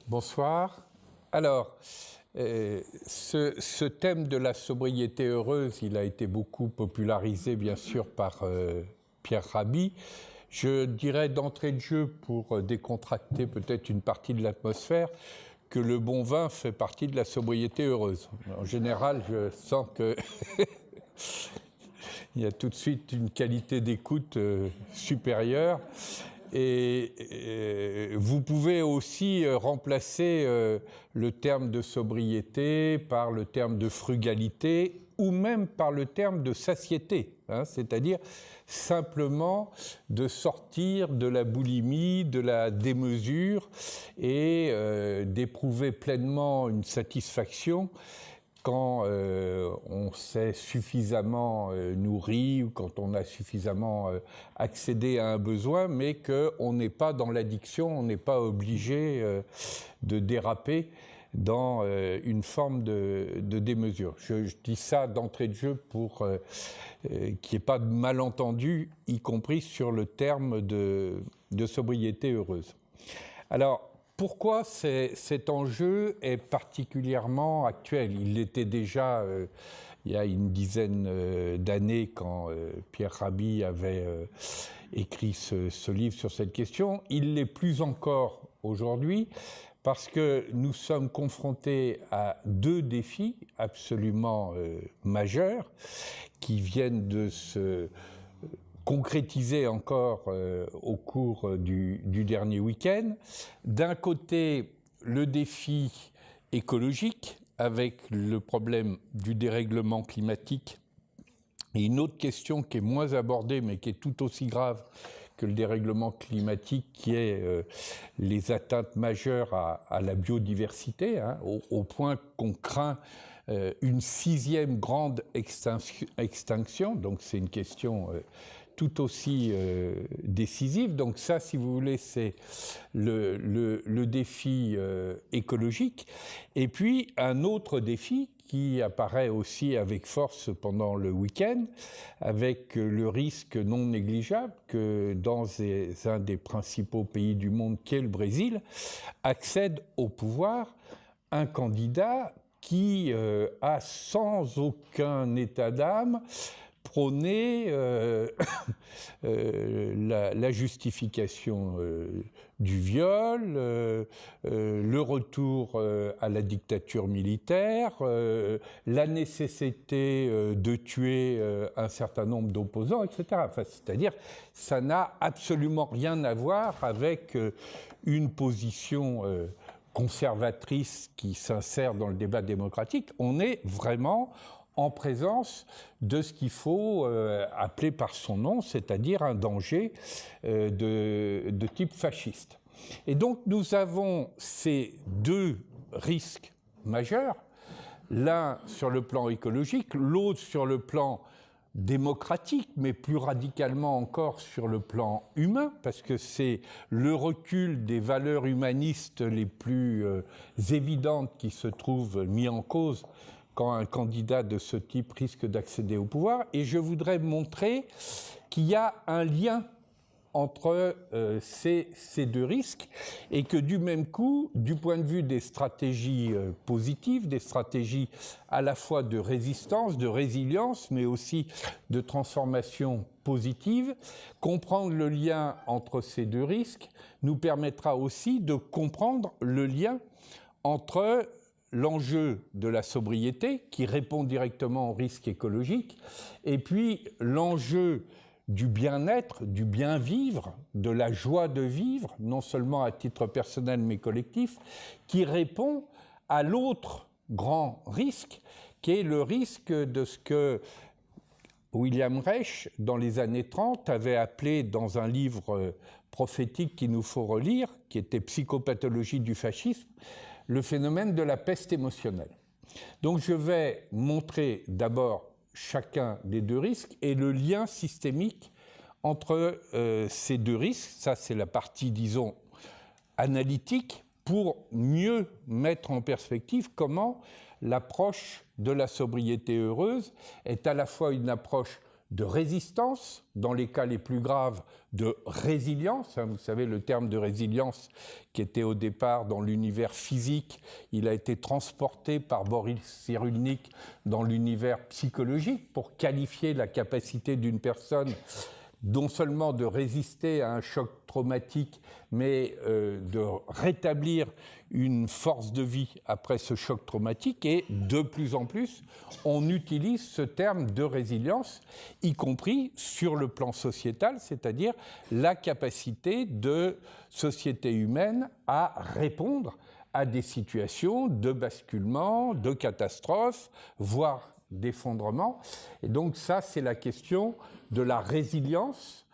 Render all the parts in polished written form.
Bonsoir. Alors, ce thème de la sobriété heureuse, il a été beaucoup popularisé, bien sûr, par Pierre Rabhi. Je dirais d'entrée de jeu, pour décontracter peut-être une partie de l'atmosphère, que le bon vin fait partie de la sobriété heureuse. En général, je sens que il y a tout de suite une qualité d'écoute supérieure. Et vous pouvez aussi remplacer le terme de sobriété par le terme de frugalité ou même par le terme de satiété, c'est-à-dire simplement de sortir de la boulimie, de la démesure et d'éprouver pleinement une satisfaction quand on s'est suffisamment nourri ou quand on a suffisamment accédé à un besoin, mais qu'on n'est pas dans l'addiction, on n'est pas obligé de déraper dans une forme de démesure. Je dis ça d'entrée de jeu pour qu'il n'y ait pas de malentendu, y compris sur le terme de sobriété heureuse. Alors, pourquoi cet enjeu est particulièrement actuel? Il l'était déjà il y a une dizaine d'années quand Pierre Rabhi avait écrit ce livre sur cette question. Il l'est plus encore aujourd'hui parce que nous sommes confrontés à deux défis absolument majeurs qui viennent de se concrétisé encore au cours du dernier week-end. D'un côté, le défi écologique avec le problème du dérèglement climatique et une autre question qui est moins abordée mais qui est tout aussi grave que le dérèglement climatique, qui est les atteintes majeures à la biodiversité, au point qu'on craint une sixième grande extinction. Donc c'est une question tout aussi décisive. Donc ça, si vous voulez, c'est le défi écologique. Et puis un autre défi qui apparaît aussi avec force pendant le week-end, avec le risque non négligeable que dans un des principaux pays du monde, qui est le Brésil, accède au pouvoir un candidat qui a sans aucun état d'âme prôné la justification du viol, le retour à la dictature militaire, la nécessité de tuer un certain nombre d'opposants, etc. Enfin, c'est-à-dire, ça n'a absolument rien à voir avec une position conservatrice qui s'insère dans le débat démocratique. On est vraiment en présence de ce qu'il faut appeler par son nom, c'est-à-dire un danger de type fasciste. Et donc nous avons ces deux risques majeurs, l'un sur le plan écologique, l'autre sur le plan démocratique, mais plus radicalement encore sur le plan humain, parce que c'est le recul des valeurs humanistes les plus évidentes qui se trouvent mis en cause quand un candidat de ce type risque d'accéder au pouvoir. Et je voudrais montrer qu'il y a un lien entre ces deux risques, et que du même coup, du point de vue des stratégies positives, des stratégies à la fois de résistance, de résilience, mais aussi de transformation positive, comprendre le lien entre ces deux risques nous permettra aussi de comprendre le lien entre l'enjeu de la sobriété, qui répond directement au risque écologique, et puis l'enjeu du bien-être, du bien-vivre, de la joie de vivre, non seulement à titre personnel mais collectif, qui répond à l'autre grand risque, qui est le risque de ce que William Reich, dans les années 30, avait appelé dans un livre prophétique qu'il nous faut relire, qui était Psychopathologie du fascisme, le phénomène de la peste émotionnelle. Donc je vais montrer d'abord chacun des deux risques et le lien systémique entre ces deux risques. Ça, c'est la partie, disons, analytique, pour mieux mettre en perspective comment l'approche de la sobriété heureuse est à la fois une approche de résistance, dans les cas les plus graves, de résilience. Vous savez, le terme de résilience qui était au départ dans l'univers physique, il a été transporté par Boris Cyrulnik dans l'univers psychologique pour qualifier la capacité d'une personne non seulement de résister à un choc traumatique, mais de rétablir une force de vie après ce choc traumatique. Et de plus en plus, on utilise ce terme de résilience, y compris sur le plan sociétal, c'est-à-dire la capacité de société humaine à répondre à des situations de basculement, de catastrophe, voire d'effondrement. Et donc ça, c'est la question de la résilience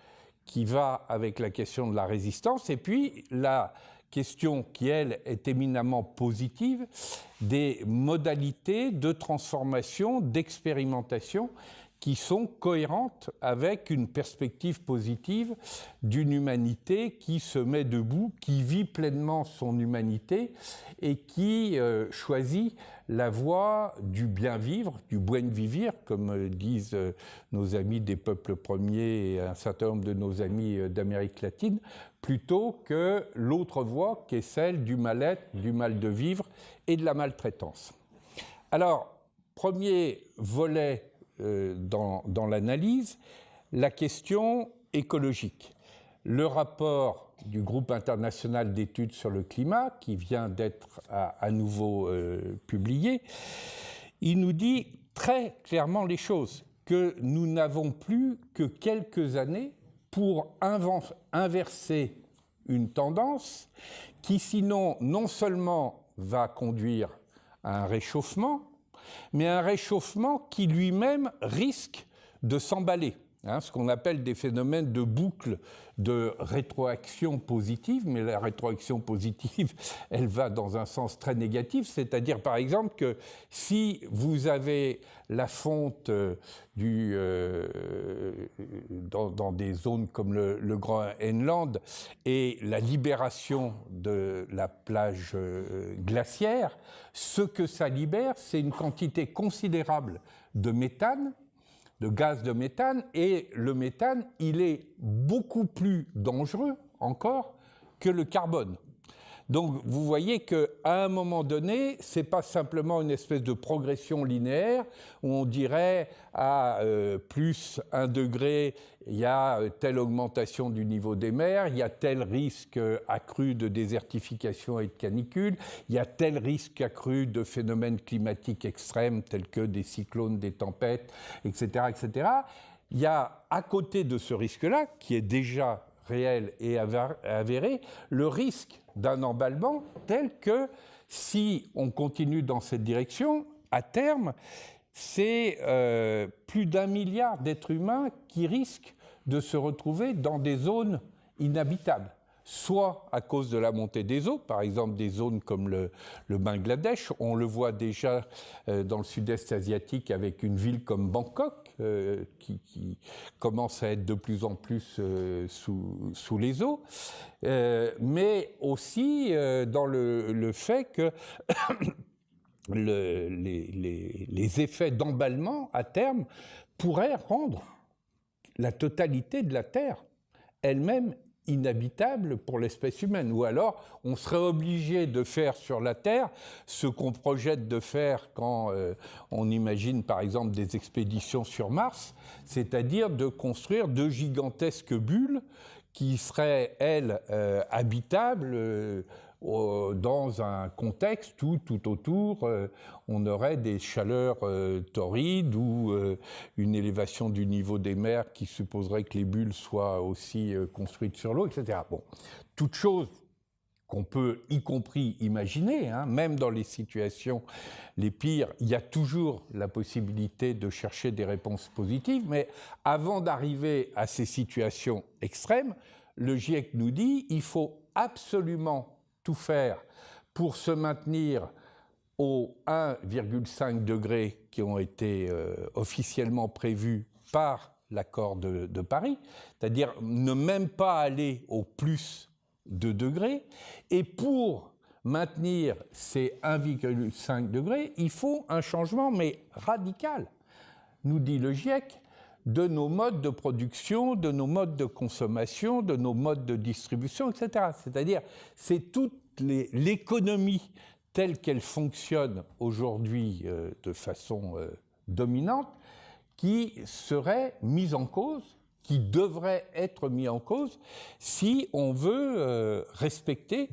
qui va avec la question de la résistance, et puis la question qui, elle, est éminemment positive, des modalités de transformation, d'expérimentation qui sont cohérentes avec une perspective positive d'une humanité qui se met debout, qui vit pleinement son humanité et qui choisit la voie du bien vivre, du buen vivir, comme disent nos amis des peuples premiers et un certain nombre de nos amis d'Amérique latine, plutôt que l'autre voie qui est celle du mal-être, du mal de vivre et de la maltraitance. Alors, premier volet dans l'analyse, la question écologique. Le rapport du groupe international d'études sur le climat, qui vient d'être à nouveau publié, il nous dit très clairement les choses, que nous n'avons plus que quelques années pour inverser une tendance qui, sinon, non seulement va conduire à un réchauffement, mais un réchauffement qui lui-même risque de s'emballer. Ce qu'on appelle des phénomènes de boucle de rétroaction positive, mais la rétroaction positive, elle va dans un sens très négatif, c'est-à-dire par exemple que si vous avez la fonte dans des zones comme le Groenland et la libération de la plage glaciaire, ce que ça libère, c'est une quantité considérable de méthane, de gaz de méthane, et le méthane, il est beaucoup plus dangereux encore que le carbone. Donc vous voyez qu'à un moment donné, ce n'est pas simplement une espèce de progression linéaire où on dirait à plus 1 degré, il y a telle augmentation du niveau des mers, il y a tel risque accru de désertification et de canicule, il y a tel risque accru de phénomènes climatiques extrêmes tels que des cyclones, des tempêtes, etc., etc. Il y a à côté de ce risque-là, qui est déjà réel et avéré, le risque d'un emballement tel que, si on continue dans cette direction, à terme, c'est plus d'1 milliard d'êtres humains qui risquent de se retrouver dans des zones inhabitables, soit à cause de la montée des eaux, par exemple des zones comme le Bangladesh, on le voit déjà dans le sud-est asiatique avec une ville comme Bangkok, qui commence à être de plus en plus sous les eaux, mais aussi dans le fait que les effets d'emballement à terme pourraient rendre la totalité de la Terre elle-même inhabitable pour l'espèce humaine. Ou alors, on serait obligé de faire sur la Terre ce qu'on projette de faire quand on imagine, par exemple, des expéditions sur Mars, c'est-à-dire de construire de gigantesques bulles qui seraient, elles, habitables dans un contexte où, tout autour, on aurait des chaleurs torrides ou une élévation du niveau des mers qui supposerait que les bulles soient aussi construites sur l'eau, etc. Bon, toutes choses qu'on peut y compris imaginer, même dans les situations les pires, il y a toujours la possibilité de chercher des réponses positives, mais avant d'arriver à ces situations extrêmes, le GIEC nous dit qu'il faut absolument tout faire pour se maintenir aux 1,5 degrés qui ont été officiellement prévus par l'accord de Paris, c'est-à-dire ne même pas aller au plus 2 degrés, et pour maintenir ces 1,5 degrés, il faut un changement, mais radical, nous dit le GIEC, de nos modes de production, de nos modes de consommation, de nos modes de distribution, etc. C'est-à-dire, c'est toute l'économie telle qu'elle fonctionne aujourd'hui de façon dominante qui serait mise en cause, qui devrait être mise en cause si on veut respecter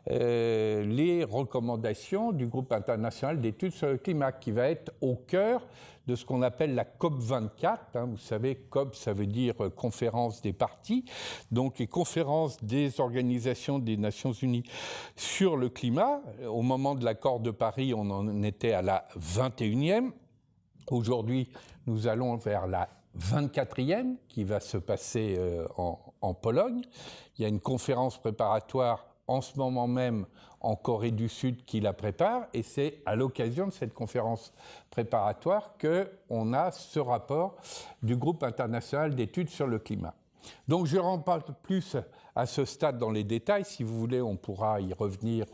les recommandations du groupe international d'études sur le climat, qui va être au cœur de ce qu'on appelle la COP24. Vous savez, COP, ça veut dire conférence des parties, donc les conférences des organisations des Nations Unies sur le climat. Au moment de l'accord de Paris, on en était à la 21e. Aujourd'hui, nous allons vers la 24e qui va se passer en Pologne. Il y a une conférence préparatoire en ce moment même en Corée du Sud qui la prépare, et c'est à l'occasion de cette conférence préparatoire qu'on a ce rapport du groupe international d'études sur le climat. Donc je ne rentre pas plus à ce stade dans les détails. Si vous voulez, on pourra y revenir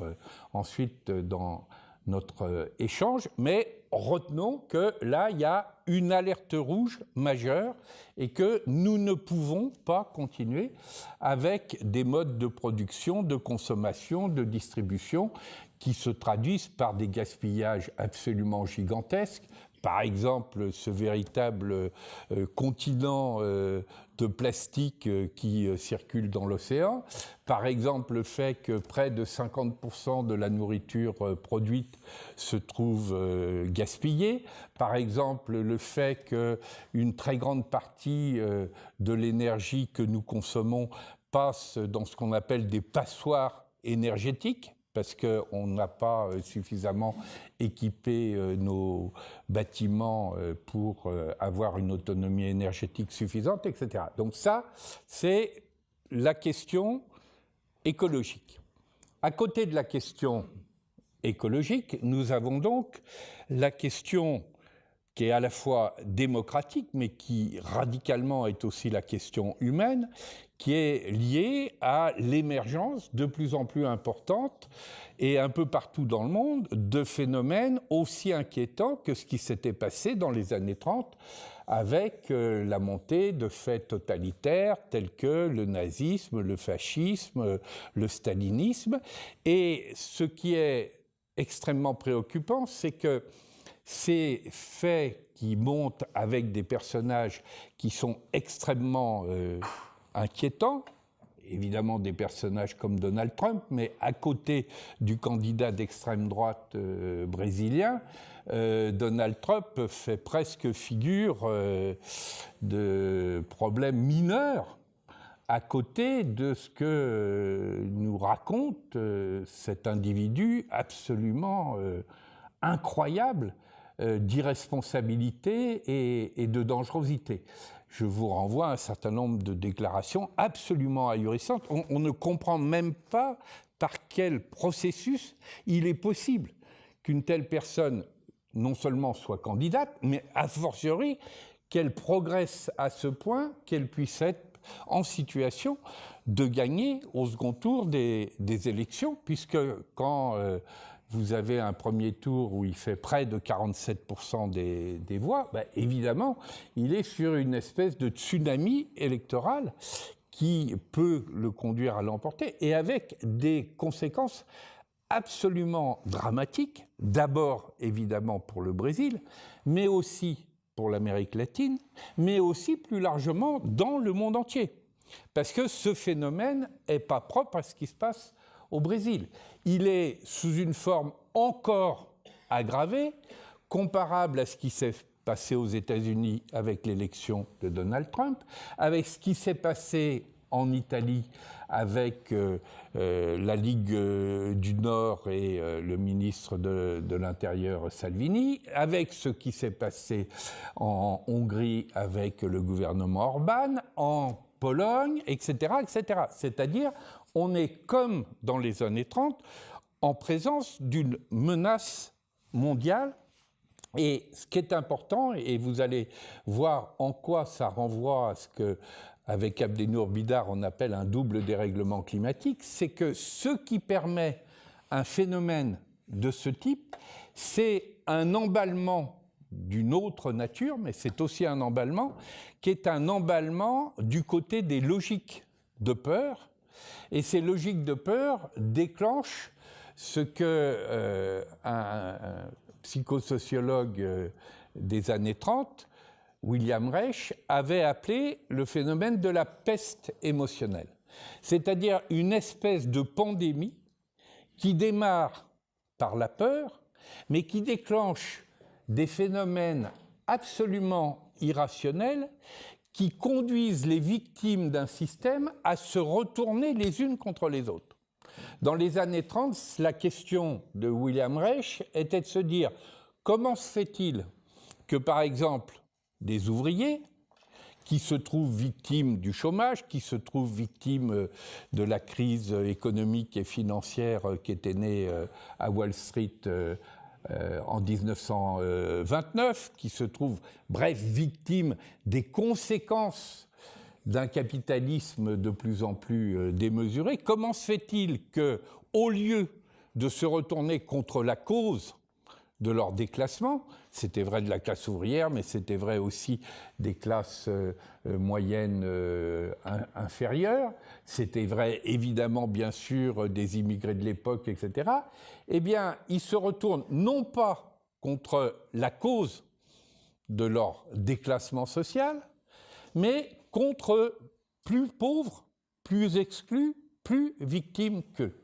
ensuite dans notre échange, mais retenons que là, il y a une alerte rouge majeure et que nous ne pouvons pas continuer avec des modes de production, de consommation, de distribution qui se traduisent par des gaspillages absolument gigantesques. Par exemple, ce véritable continent de plastique qui circule dans l'océan. Par exemple, le fait que près de 50% de la nourriture produite se trouve gaspillée. Par exemple, le fait qu'une très grande partie de l'énergie que nous consommons passe dans ce qu'on appelle des passoires énergétiques, parce qu'on n'a pas suffisamment équipé nos bâtiments pour avoir une autonomie énergétique suffisante, etc. Donc ça, c'est la question écologique. À côté de la question écologique, nous avons donc la question qui est à la fois démocratique, mais qui radicalement est aussi la question humaine, qui est liée à l'émergence de plus en plus importante et un peu partout dans le monde de phénomènes aussi inquiétants que ce qui s'était passé dans les années 30 avec la montée de faits totalitaires tels que le nazisme, le fascisme, le stalinisme. Et ce qui est extrêmement préoccupant, c'est que ces faits qui montent avec des personnages qui sont extrêmement inquiétants, évidemment des personnages comme Donald Trump, mais à côté du candidat d'extrême droite brésilien, Donald Trump fait presque figure de problème mineur à côté de ce que nous raconte cet individu absolument incroyable d'irresponsabilité et de dangerosité. Je vous renvoie à un certain nombre de déclarations absolument ahurissantes. On ne comprend même pas par quel processus il est possible qu'une telle personne non seulement soit candidate, mais a fortiori qu'elle progresse à ce point qu'elle puisse être en situation de gagner au second tour des élections, puisque quand vous avez un premier tour où il fait près de 47% des voix, évidemment, il est sur une espèce de tsunami électoral qui peut le conduire à l'emporter, et avec des conséquences absolument dramatiques, d'abord évidemment pour le Brésil, mais aussi pour l'Amérique latine, mais aussi plus largement dans le monde entier. Parce que ce phénomène n'est pas propre à ce qui se passe au Brésil. Il est sous une forme encore aggravée, comparable à ce qui s'est passé aux États-Unis avec l'élection de Donald Trump, avec ce qui s'est passé en Italie avec la Ligue du Nord et le ministre de l'Intérieur Salvini, avec ce qui s'est passé en Hongrie avec le gouvernement Orban, en Pologne, etc., etc. C'est-à-dire, on est comme dans les années 30, en présence d'une menace mondiale. Et ce qui est important, et vous allez voir en quoi ça renvoie à ce que, avec Abdenour Bidar, on appelle un double dérèglement climatique, c'est que ce qui permet un phénomène de ce type, c'est un emballement d'une autre nature, mais c'est aussi un emballement, qui est un emballement du côté des logiques de peur. Et ces logiques de peur déclenchent ce que un psychosociologue des années 30, William Reich, avait appelé le phénomène de la peste émotionnelle. C'est-à-dire une espèce de pandémie qui démarre par la peur, mais qui déclenche des phénomènes absolument irrationnels qui conduisent les victimes d'un système à se retourner les unes contre les autres. Dans les années 30, la question de William Reich était de se dire comment se fait-il que, par exemple, des ouvriers qui se trouvent victimes du chômage, qui se trouvent victimes de la crise économique et financière qui était née à Wall Street en 1929, qui se trouvent, bref, victimes des conséquences d'un capitalisme de plus en plus démesuré, comment se fait-il que, au lieu de se retourner contre la cause de leur déclassement, c'était vrai de la classe ouvrière, mais c'était vrai aussi des classes moyennes inférieures, c'était vrai évidemment bien sûr des immigrés de l'époque, etc., eh bien ils se retournent non pas contre la cause de leur déclassement social, mais contre plus pauvres, plus exclus, plus victimes qu'eux.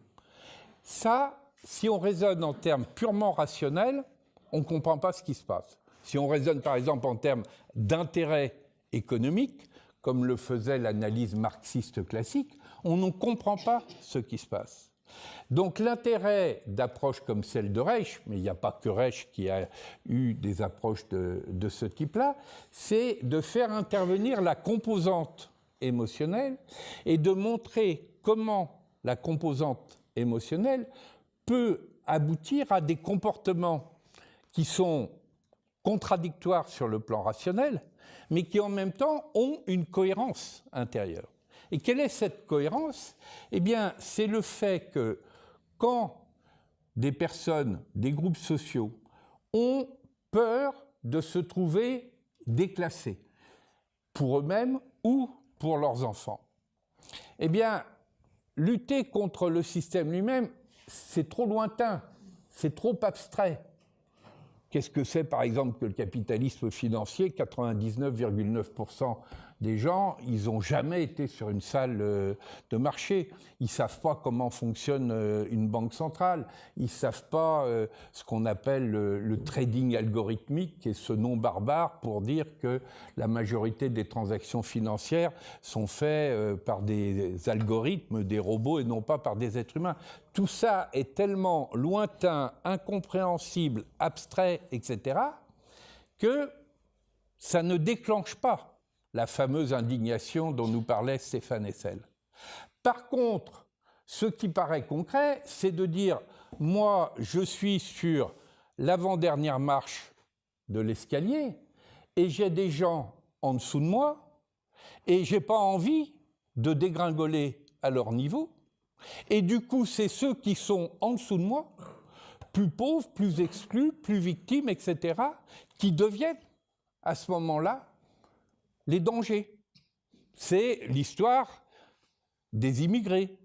Ça, si on raisonne en termes purement rationnels, on ne comprend pas ce qui se passe. Si on raisonne par exemple en termes d'intérêt économique, comme le faisait l'analyse marxiste classique, on ne comprend pas ce qui se passe. Donc l'intérêt d'approches comme celle de Reich, mais il n'y a pas que Reich qui a eu des approches de ce type-là, c'est de faire intervenir la composante émotionnelle et de montrer comment la composante émotionnelle peut aboutir à des comportements qui sont contradictoires sur le plan rationnel, mais qui en même temps ont une cohérence intérieure. Et quelle est cette cohérence ? Eh bien, c'est le fait que quand des personnes, des groupes sociaux, ont peur de se trouver déclassés, pour eux-mêmes ou pour leurs enfants, eh bien, lutter contre le système lui-même, c'est trop lointain, c'est trop abstrait. Qu'est-ce que c'est, par exemple, que le capitalisme financier ? 99,9% des gens, ils n'ont jamais été sur une salle de marché. Ils ne savent pas comment fonctionne une banque centrale. Ils ne savent pas ce qu'on appelle le trading algorithmique, qui est ce nom barbare pour dire que la majorité des transactions financières sont faites par des algorithmes, des robots, et non pas par des êtres humains. Tout ça est tellement lointain, incompréhensible, abstrait, etc., que ça ne déclenche pas la fameuse indignation dont nous parlait Stéphane Hessel. Par contre, ce qui paraît concret, c'est de dire « moi, je suis sur l'avant-dernière marche de l'escalier et j'ai des gens en dessous de moi et je n'ai pas envie de dégringoler à leur niveau. Et du coup, c'est ceux qui sont en dessous de moi, plus pauvres, plus exclus, plus victimes, etc., qui deviennent, à ce moment-là, les dangers. C'est l'histoire des immigrés.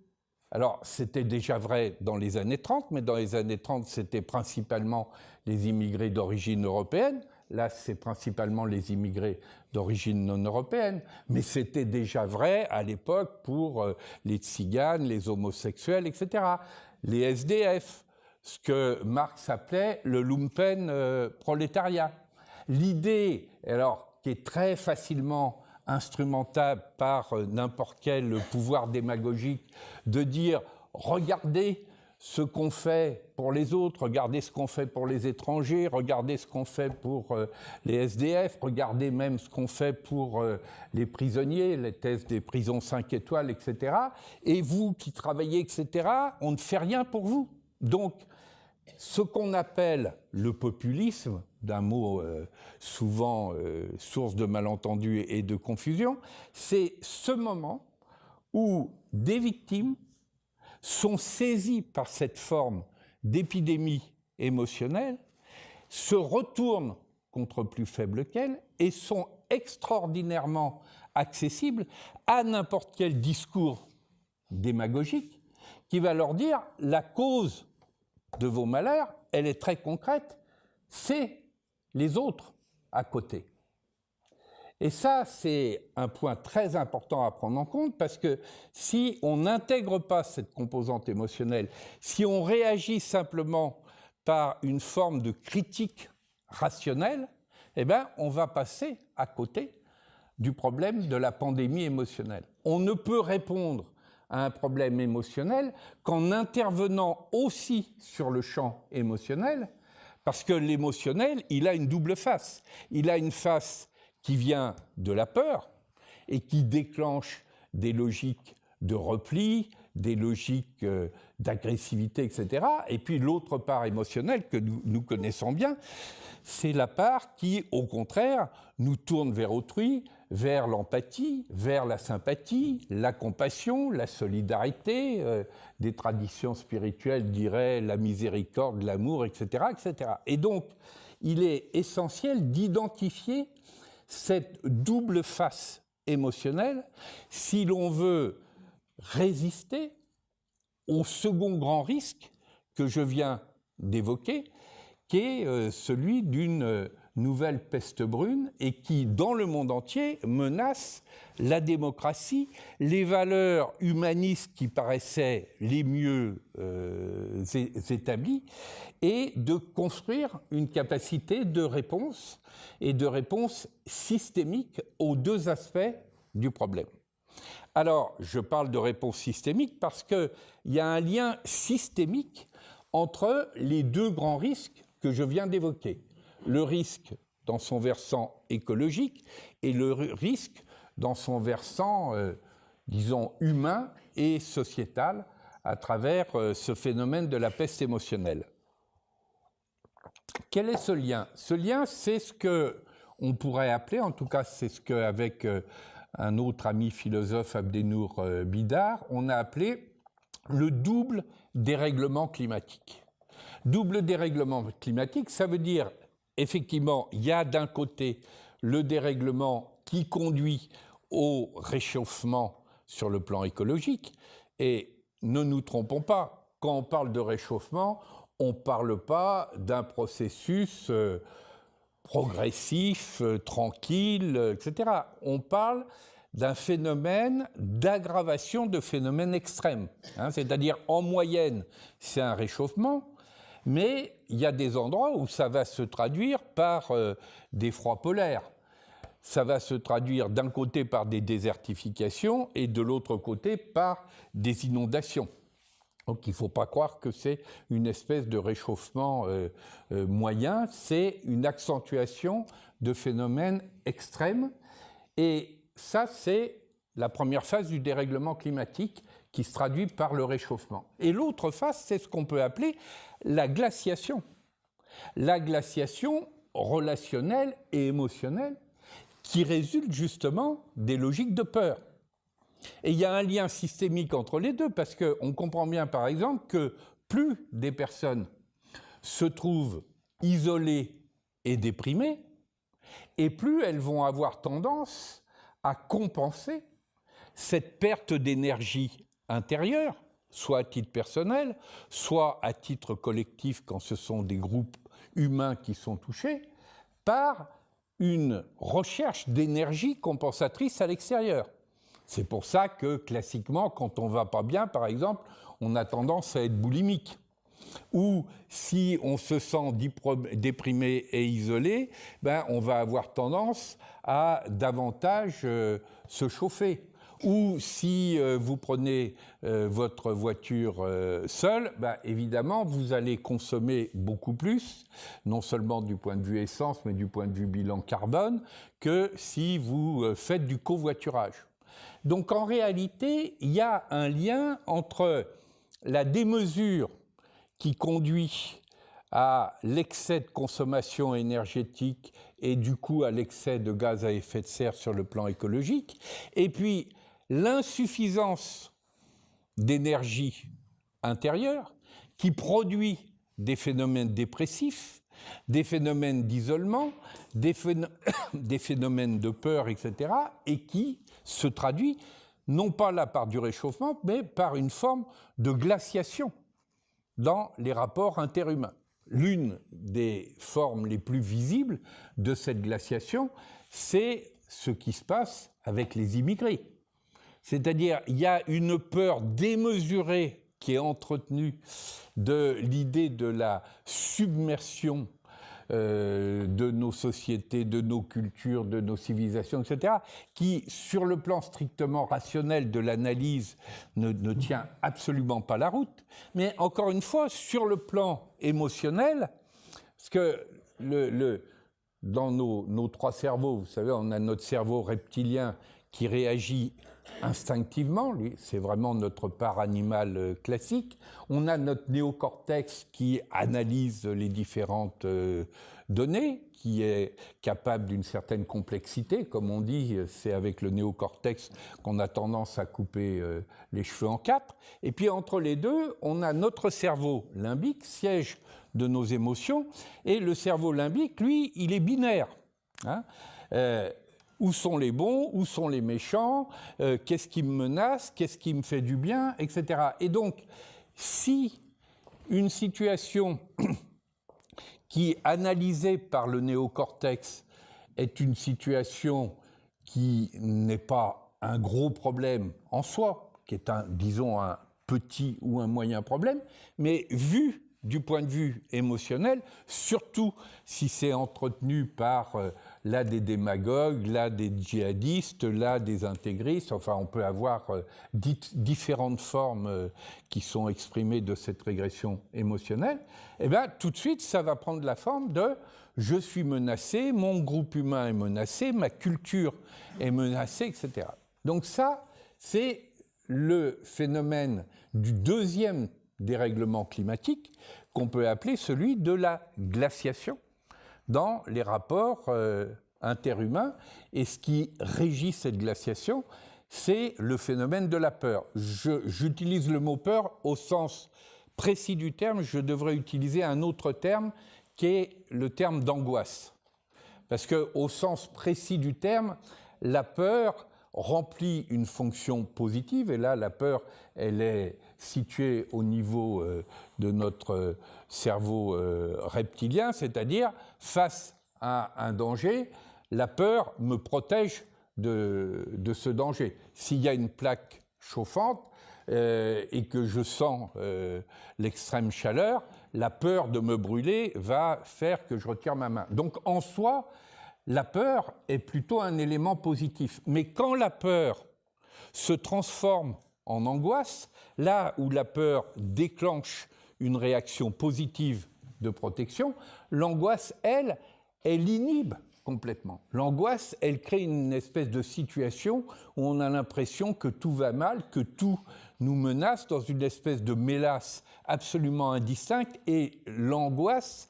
Alors, c'était déjà vrai dans les années 30, mais dans les années 30, c'était principalement les immigrés d'origine européenne. Là, c'est principalement les immigrés d'origine non européenne. Mais c'était déjà vrai à l'époque pour les tziganes, les homosexuels, etc. Les SDF, ce que Marx appelait le lumpen prolétariat. L'idée, alors, qui est très facilement instrumentable par n'importe quel pouvoir démagogique, de dire « regardez ce qu'on fait pour les autres, regardez ce qu'on fait pour les étrangers, regardez ce qu'on fait pour les SDF, regardez même ce qu'on fait pour les prisonniers, les thèses des prisons 5 étoiles, etc. Et vous qui travaillez, etc., on ne fait rien pour vous. » Donc, ce qu'on appelle le populisme, d'un mot souvent source de malentendus et de confusion, c'est ce moment où des victimes sont saisies par cette forme d'épidémie émotionnelle, se retournent contre plus faible qu'elle et sont extraordinairement accessibles à n'importe quel discours démagogique qui va leur dire la cause de vos malheurs, elle est très concrète, c'est les autres à côté. Et ça, c'est un point très important à prendre en compte parce que si on n'intègre pas cette composante émotionnelle, si on réagit simplement par une forme de critique rationnelle, eh bien, on va passer à côté du problème de la pandémie émotionnelle. On ne peut répondre à un problème émotionnel qu'en intervenant aussi sur le champ émotionnel, parce que l'émotionnel, il a une double face. Il a une face qui vient de la peur et qui déclenche des logiques de repli, des logiques d'agressivité, etc. Et puis l'autre part émotionnelle que nous connaissons bien, c'est la part qui, au contraire, nous tourne vers autrui, vers l'empathie, vers la sympathie, la compassion, la solidarité, des traditions spirituelles diraient la miséricorde, l'amour, etc., etc. Et donc, il est essentiel d'identifier cette double face émotionnelle si l'on veut résister au second grand risque que je viens d'évoquer, qui est celui d'une nouvelle peste brune et qui, dans le monde entier, menace la démocratie, les valeurs humanistes qui paraissaient les mieux établies, et de construire une capacité de réponse et de réponse systémique aux deux aspects du problème. Alors, je parle de réponse systémique parce qu'il y a un lien systémique entre les deux grands risques que je viens d'évoquer. Le risque dans son versant écologique et le risque dans son versant, disons, humain et sociétal à travers ce phénomène de la peste émotionnelle. Quel est ce lien ? Ce lien, c'est ce qu'on pourrait appeler, en tout cas c'est ce qu'avec un autre ami philosophe, Abdenour Bidar, on a appelé le double dérèglement climatique. Double dérèglement climatique, ça veut dire, effectivement, il y a d'un côté le dérèglement qui conduit au réchauffement sur le plan écologique, et ne nous trompons pas, quand on parle de réchauffement, on ne parle pas d'un processus progressif, tranquille, etc. On parle d'un phénomène d'aggravation de phénomènes extrêmes. C'est-à-dire, en moyenne, c'est un réchauffement, mais il y a des endroits où ça va se traduire par des froids polaires. Ça va se traduire d'un côté par des désertifications et de l'autre côté par des inondations. Donc il ne faut pas croire que c'est une espèce de réchauffement moyen, c'est une accentuation de phénomènes extrêmes. Et ça, c'est la première phase du dérèglement climatique qui se traduit par le réchauffement. Et l'autre phase, c'est ce qu'on peut appeler la glaciation. La glaciation relationnelle et émotionnelle qui résulte justement des logiques de peur. Et il y a un lien systémique entre les deux, parce qu'on comprend bien, par exemple, que plus des personnes se trouvent isolées et déprimées, et plus elles vont avoir tendance à compenser cette perte d'énergie intérieure, soit à titre personnel, soit à titre collectif quand ce sont des groupes humains qui sont touchés, par une recherche d'énergie compensatrice à l'extérieur. C'est pour ça que, classiquement, quand on ne va pas bien, par exemple, on a tendance à être boulimique. Ou si on se sent déprimé et isolé, ben, on va avoir tendance à davantage se chauffer. Ou si vous prenez votre voiture seule, ben, évidemment, vous allez consommer beaucoup plus, non seulement du point de vue essence, mais du point de vue bilan carbone, que si vous faites du covoiturage. Donc en réalité, il y a un lien entre la démesure qui conduit à l'excès de consommation énergétique et du coup à l'excès de gaz à effet de serre sur le plan écologique, et puis l'insuffisance d'énergie intérieure qui produit des phénomènes dépressifs des phénomènes d'isolement, des phénomènes de peur, etc., et qui se traduit non pas là par du réchauffement, mais par une forme de glaciation dans les rapports interhumains. L'une des formes les plus visibles de cette glaciation, c'est ce qui se passe avec les immigrés. C'est-à-dire, il y a une peur démesurée qui est entretenue de l'idée de la submersion de nos sociétés, de nos cultures, de nos civilisations, etc., qui, sur le plan strictement rationnel de l'analyse, ne tient absolument pas la route. Mais encore une fois, sur le plan émotionnel, parce que dans nos trois cerveaux, vous savez, on a notre cerveau reptilien qui réagit instinctivement, lui, c'est vraiment notre part animale classique. On a notre néocortex qui analyse les différentes données, qui est capable d'une certaine complexité. Comme on dit, c'est avec le néocortex qu'on a tendance à couper les cheveux en quatre. Et puis entre les deux, on a notre cerveau limbique, siège de nos émotions, et le cerveau limbique, lui, il est binaire. Hein, où sont les bons, où sont les méchants, qu'est-ce qui me menace, qu'est-ce qui me fait du bien, etc. Et donc, si une situation qui, analysée par le néocortex, est une situation qui n'est pas un gros problème en soi, qui est disons, un petit ou un moyen problème, mais vue du point de vue émotionnel, surtout si c'est entretenu par là des démagogues, là des djihadistes, là des intégristes, enfin on peut avoir différentes formes qui sont exprimées de cette régression émotionnelle, et bien tout de suite ça va prendre la forme de je suis menacé, mon groupe humain est menacé, ma culture est menacée, etc. Donc ça, c'est le phénomène du deuxième dérèglement climatique qu'on peut appeler celui de la glaciation dans les rapports interhumains. Et ce qui régit cette glaciation, c'est le phénomène de la peur. J'utilise le mot peur au sens précis du terme, je devrais utiliser un autre terme qui est le terme d'angoisse. Parce qu'au sens précis du terme, la peur remplit une fonction positive, et là, la peur, elle est située au niveau de notre cerveau reptilien, c'est-à-dire, face à un danger, la peur me protège de ce danger. S'il y a une plaque chauffante et que je sens l'extrême chaleur, la peur de me brûler va faire que je retire ma main. Donc, en soi, la peur est plutôt un élément positif. Mais quand la peur se transforme en angoisse, là où la peur déclenche une réaction positive de protection, l'angoisse, elle inhibe complètement. L'angoisse, elle crée une espèce de situation où on a l'impression que tout va mal, que tout nous menace dans une espèce de mélasse absolument indistincte, et l'angoisse,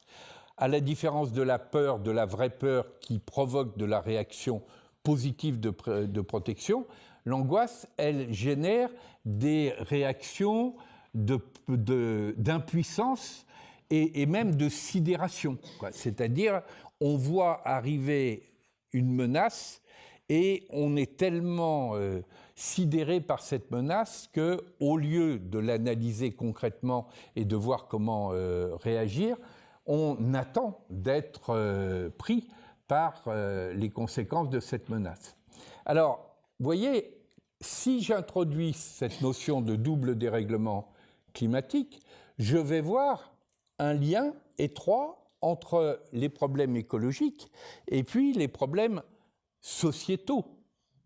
à la différence de la peur, de la vraie peur qui provoque de la réaction positive de protection, l'angoisse, elle génère des réactions d'impuissance et même de sidération. C'est-à-dire, on voit arriver une menace et on est tellement sidéré par cette menace qu'au lieu de l'analyser concrètement et de voir comment réagir, on attend d'être pris par les conséquences de cette menace. Alors, vous voyez, si j'introduis cette notion de double dérèglement climatique, je vais voir un lien étroit entre les problèmes écologiques et puis les problèmes sociétaux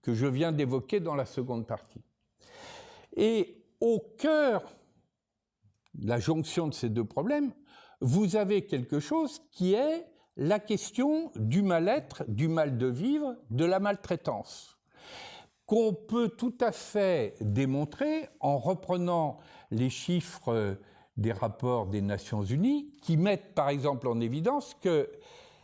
que je viens d'évoquer dans la seconde partie. Et au cœur de la jonction de ces deux problèmes, vous avez quelque chose qui est la question du mal-être, du mal de vivre, de la maltraitance, qu'on peut tout à fait démontrer en reprenant les chiffres des rapports des Nations Unies, qui mettent par exemple en évidence que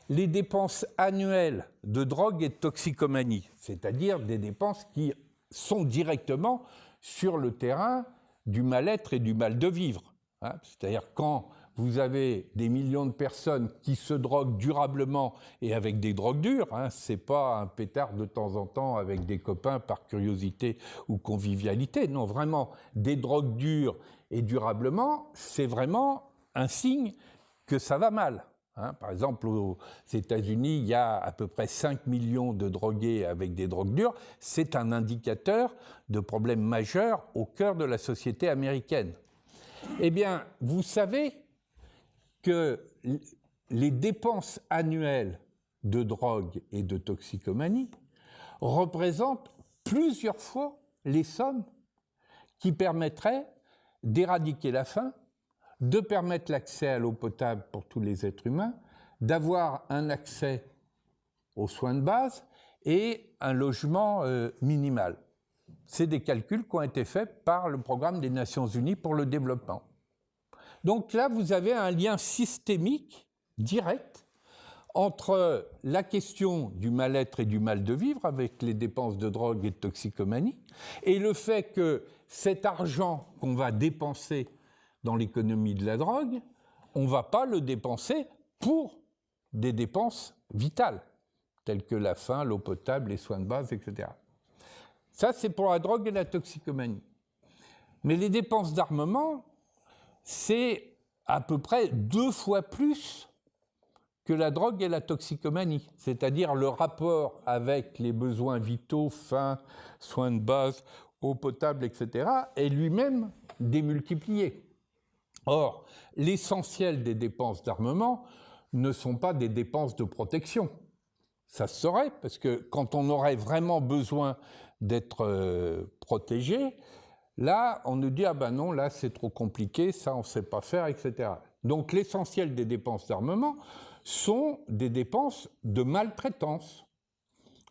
les dépenses annuelles de drogue et de toxicomanie, c'est-à-dire des dépenses qui sont directement sur le terrain du mal-être et du mal de vivre, hein, c'est-à-dire quand vous avez des millions de personnes qui se droguent durablement et avec des drogues dures, hein, c'est pas un pétard de temps en temps avec des copains par curiosité ou convivialité, non, vraiment, des drogues dures et durablement, c'est vraiment un signe que ça va mal. Hein, par exemple, aux États-Unis, il y a à peu près 5 millions de drogués avec des drogues dures. C'est un indicateur de problèmes majeurs au cœur de la société américaine. Eh bien, vous savez que les dépenses annuelles de drogue et de toxicomanie représentent plusieurs fois les sommes qui permettraient d'éradiquer la faim, de permettre l'accès à l'eau potable pour tous les êtres humains, d'avoir un accès aux soins de base et un logement minimal. C'est des calculs qui ont été faits par le Programme des Nations Unies pour le développement. Donc là, vous avez un lien systémique, direct, entre la question du mal-être et du mal de vivre, avec les dépenses de drogue et de toxicomanie, et le fait que cet argent qu'on va dépenser dans l'économie de la drogue, on ne va pas le dépenser pour des dépenses vitales, telles que la faim, l'eau potable, les soins de base, etc. Ça, c'est pour la drogue et la toxicomanie. Mais les dépenses d'armement, c'est à peu près 2 fois plus que la drogue et la toxicomanie. C'est-à-dire le rapport avec les besoins vitaux, faim, soins de base, eau potable, etc., est lui-même démultiplié. Or, l'essentiel des dépenses d'armement ne sont pas des dépenses de protection. Ça se saurait, parce que quand on aurait vraiment besoin d'être protégé, là, on nous dit « Ah ben non, là, c'est trop compliqué, ça, on ne sait pas faire, etc. » Donc, l'essentiel des dépenses d'armement sont des dépenses de maltraitance.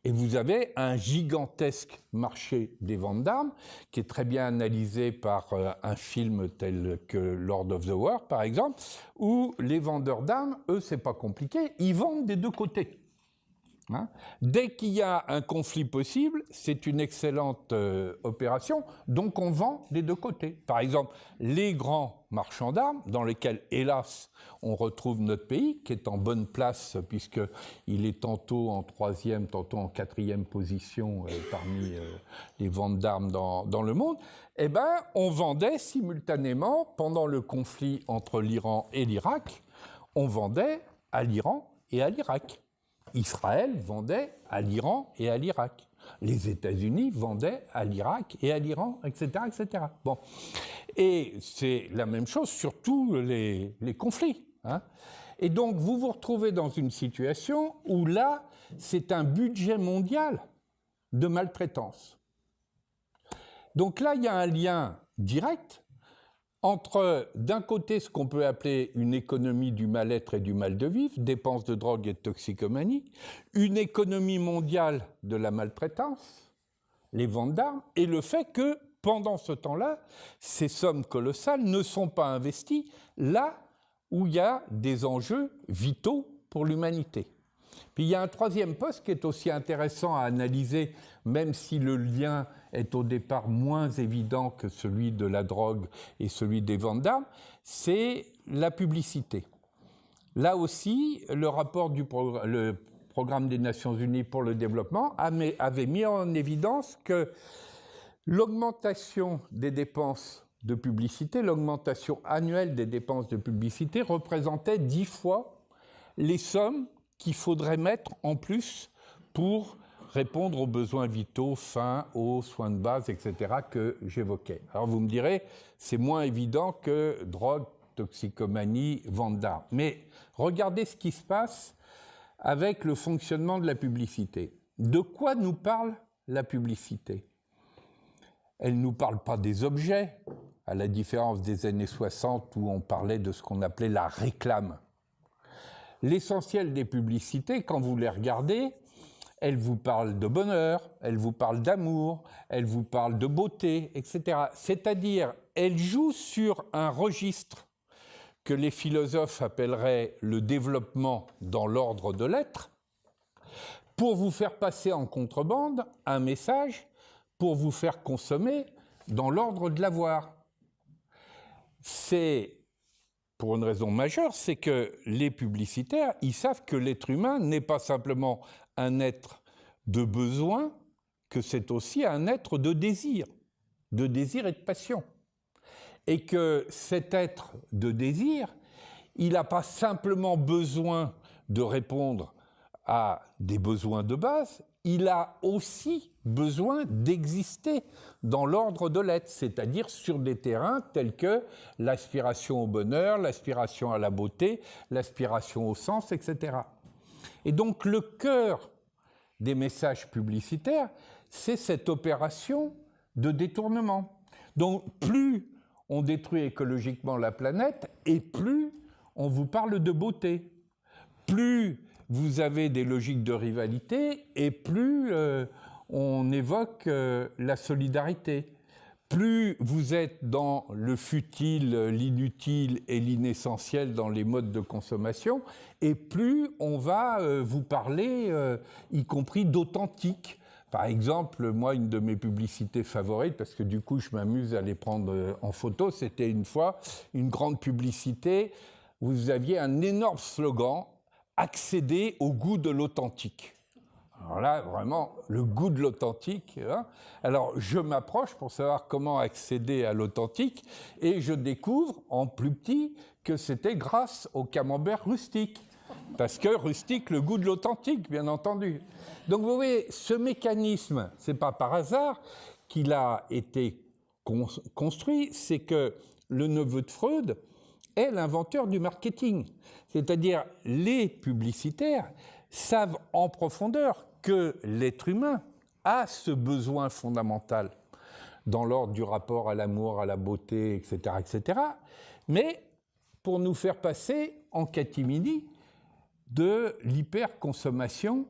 Et vous avez un gigantesque marché des ventes d'armes qui est très bien analysé par un film tel que Lord of the War, par exemple, où les vendeurs d'armes, eux, c'est pas compliqué, ils vendent des deux côtés. Hein ? Dès qu'il y a un conflit possible, c'est une excellente opération, donc on vend des deux côtés. Par exemple, les grands marchands d'armes, dans lesquels, hélas, on retrouve notre pays, qui est en bonne place, puisqu'il est tantôt en 3e, tantôt en 4e position parmi les ventes d'armes dans le monde, eh ben, on vendait simultanément, pendant le conflit entre l'Iran et l'Irak, on vendait à l'Iran et à l'Irak. Israël vendait à l'Iran et à l'Irak. Les États-Unis vendaient à l'Irak et à l'Iran, etc., etc. Bon. Et c'est la même chose sur tous les conflits. Hein. Et donc, vous vous retrouvez dans une situation où là, c'est un budget mondial de maltraitance. Donc là, il y a un lien direct entre, d'un côté, ce qu'on peut appeler une économie du mal-être et du mal de vivre, dépenses de drogue et de toxicomanie, une économie mondiale de la maltraitance, les ventes d'armes, et le fait que, pendant ce temps-là, ces sommes colossales ne sont pas investies là où il y a des enjeux vitaux pour l'humanité. Puis il y a un troisième poste qui est aussi intéressant à analyser, même si le lien est au départ moins évident que celui de la drogue et celui des ventes d'armes, c'est la publicité. Là aussi, le rapport du Programme des Nations Unies pour le développement avait mis en évidence que l'augmentation des dépenses de publicité, l'augmentation annuelle des dépenses de publicité représentait 10 fois les sommes qu'il faudrait mettre en plus pour répondre aux besoins vitaux, faim, eau, soins de base, etc., que j'évoquais. Alors vous me direz, c'est moins évident que drogue, toxicomanie, vente d'armes. Mais regardez ce qui se passe avec le fonctionnement de la publicité. De quoi nous parle la publicité ? Elle ne nous parle pas des objets, à la différence des années 60 où on parlait de ce qu'on appelait la réclame. L'essentiel des publicités, quand vous les regardez, elles vous parlent de bonheur, elles vous parlent d'amour, elles vous parlent de beauté, etc. C'est-à-dire, elles jouent sur un registre que les philosophes appelleraient le développement dans l'ordre de l'être, pour vous faire passer en contrebande un message, pour vous faire consommer dans l'ordre de l'avoir. C'est pour une raison majeure, c'est que les publicitaires, ils savent que l'être humain n'est pas simplement un être de besoin, que c'est aussi un être de désir et de passion. Et que cet être de désir, il n'a pas simplement besoin de répondre à des besoins de base, il a aussi besoin d'exister dans l'ordre de l'être, c'est-à-dire sur des terrains tels que l'aspiration au bonheur, l'aspiration à la beauté, l'aspiration au sens, etc. Et donc le cœur des messages publicitaires, c'est cette opération de détournement. Donc plus on détruit écologiquement la planète et plus on vous parle de beauté. Plus vous avez des logiques de rivalité et plus on évoque la solidarité. Plus vous êtes dans le futile, l'inutile et l'inessentiel dans les modes de consommation, et plus on va vous parler, y compris d'authentique. Par exemple, moi, une de mes publicités favorites, parce que du coup, je m'amuse à les prendre en photo, c'était une fois une grande publicité où vous aviez un énorme slogan « Accéder au goût de l'authentique ». Alors là, vraiment, le goût de l'authentique. Hein. Alors, je m'approche pour savoir comment accéder à l'authentique et je découvre, en plus petit, que c'était grâce au camembert rustique. Parce que rustique, le goût de l'authentique, bien entendu. Donc, vous voyez, ce mécanisme, c'est pas par hasard qu'il a été construit, c'est que le neveu de Freud est l'inventeur du marketing. C'est-à-dire, les publicitaires savent en profondeur que l'être humain a ce besoin fondamental dans l'ordre du rapport à l'amour, à la beauté, etc., etc., mais pour nous faire passer en catimini de l'hyperconsommation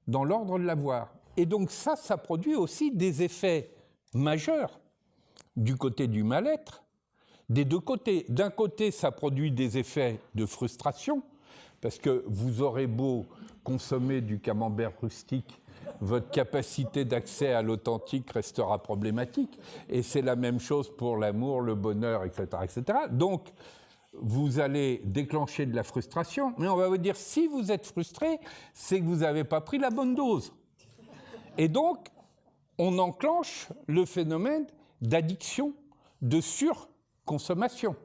dans l'ordre de l'avoir. Et donc ça produit aussi des effets majeurs du côté du mal-être, des deux côtés. D'un côté, ça produit des effets de frustration, parce que vous aurez beau consommer du camembert rustique, votre capacité d'accès à l'authentique restera problématique. Et c'est la même chose pour l'amour, le bonheur, etc., etc. Donc, vous allez déclencher de la frustration, mais on va vous dire, si vous êtes frustré, c'est que vous n'avez pas pris la bonne dose. Et donc, on enclenche le phénomène d'addiction, de surconsommation.